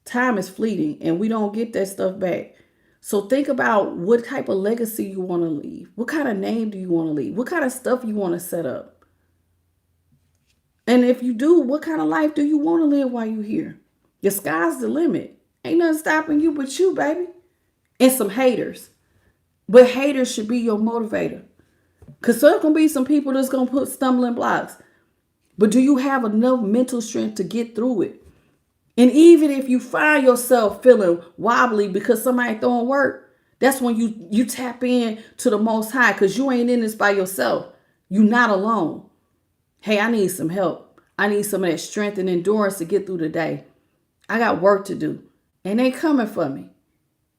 Speaker 1: time is fleeting and we don't get that stuff back. So think about what type of legacy you want to leave. What kind of name do you want to leave? What kind of stuff you want to set up? And if you do, what kind of life do you want to live while you're here? Your sky's the limit. Ain't nothing stopping you but you, baby. And some haters. But haters should be your motivator. Because there's going to be some people that's going to put stumbling blocks. But do you have enough mental strength to get through it? And even if you find yourself feeling wobbly because somebody throwing work, that's when you tap in to the Most High, because you ain't in this by yourself. You're not alone. Hey, I need some help. I need some of that strength and endurance to get through the day. I got work to do. And they coming for me.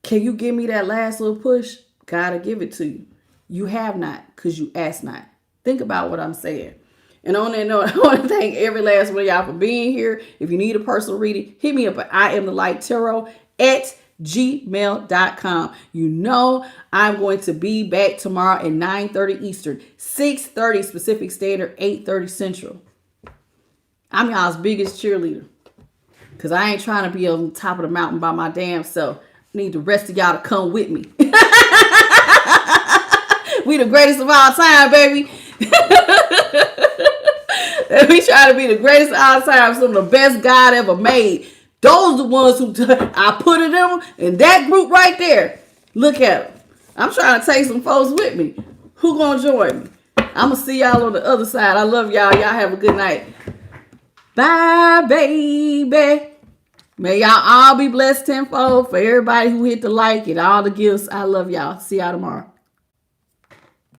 Speaker 1: Can you give me that last little push? Gotta give it to you. You have not, because you ask not. Think about what I'm saying. And on that note, I want to thank every last one of y'all for being here. If you need a personal reading, hit me up at IamTheLightTarot@gmail.com. I'm going to be back tomorrow at 9:30 Eastern, 6:30 Pacific Standard, 8:30 Central. I'm y'all's biggest cheerleader, because I ain't trying to be on top of the mountain by my damn self. I need the rest of y'all to come with me. We the greatest of all time, baby. We try to be the greatest of all time. Some of the best God ever made. Those are the ones who I put in them in that group right there. Look at them. I'm trying to take some folks with me. Who gonna join me? I'm gonna see y'all on the other side. I love y'all. Y'all have a good night. Bye, baby. May y'all all be blessed tenfold. For everybody who hit the like and all the gifts, I love y'all. See y'all tomorrow.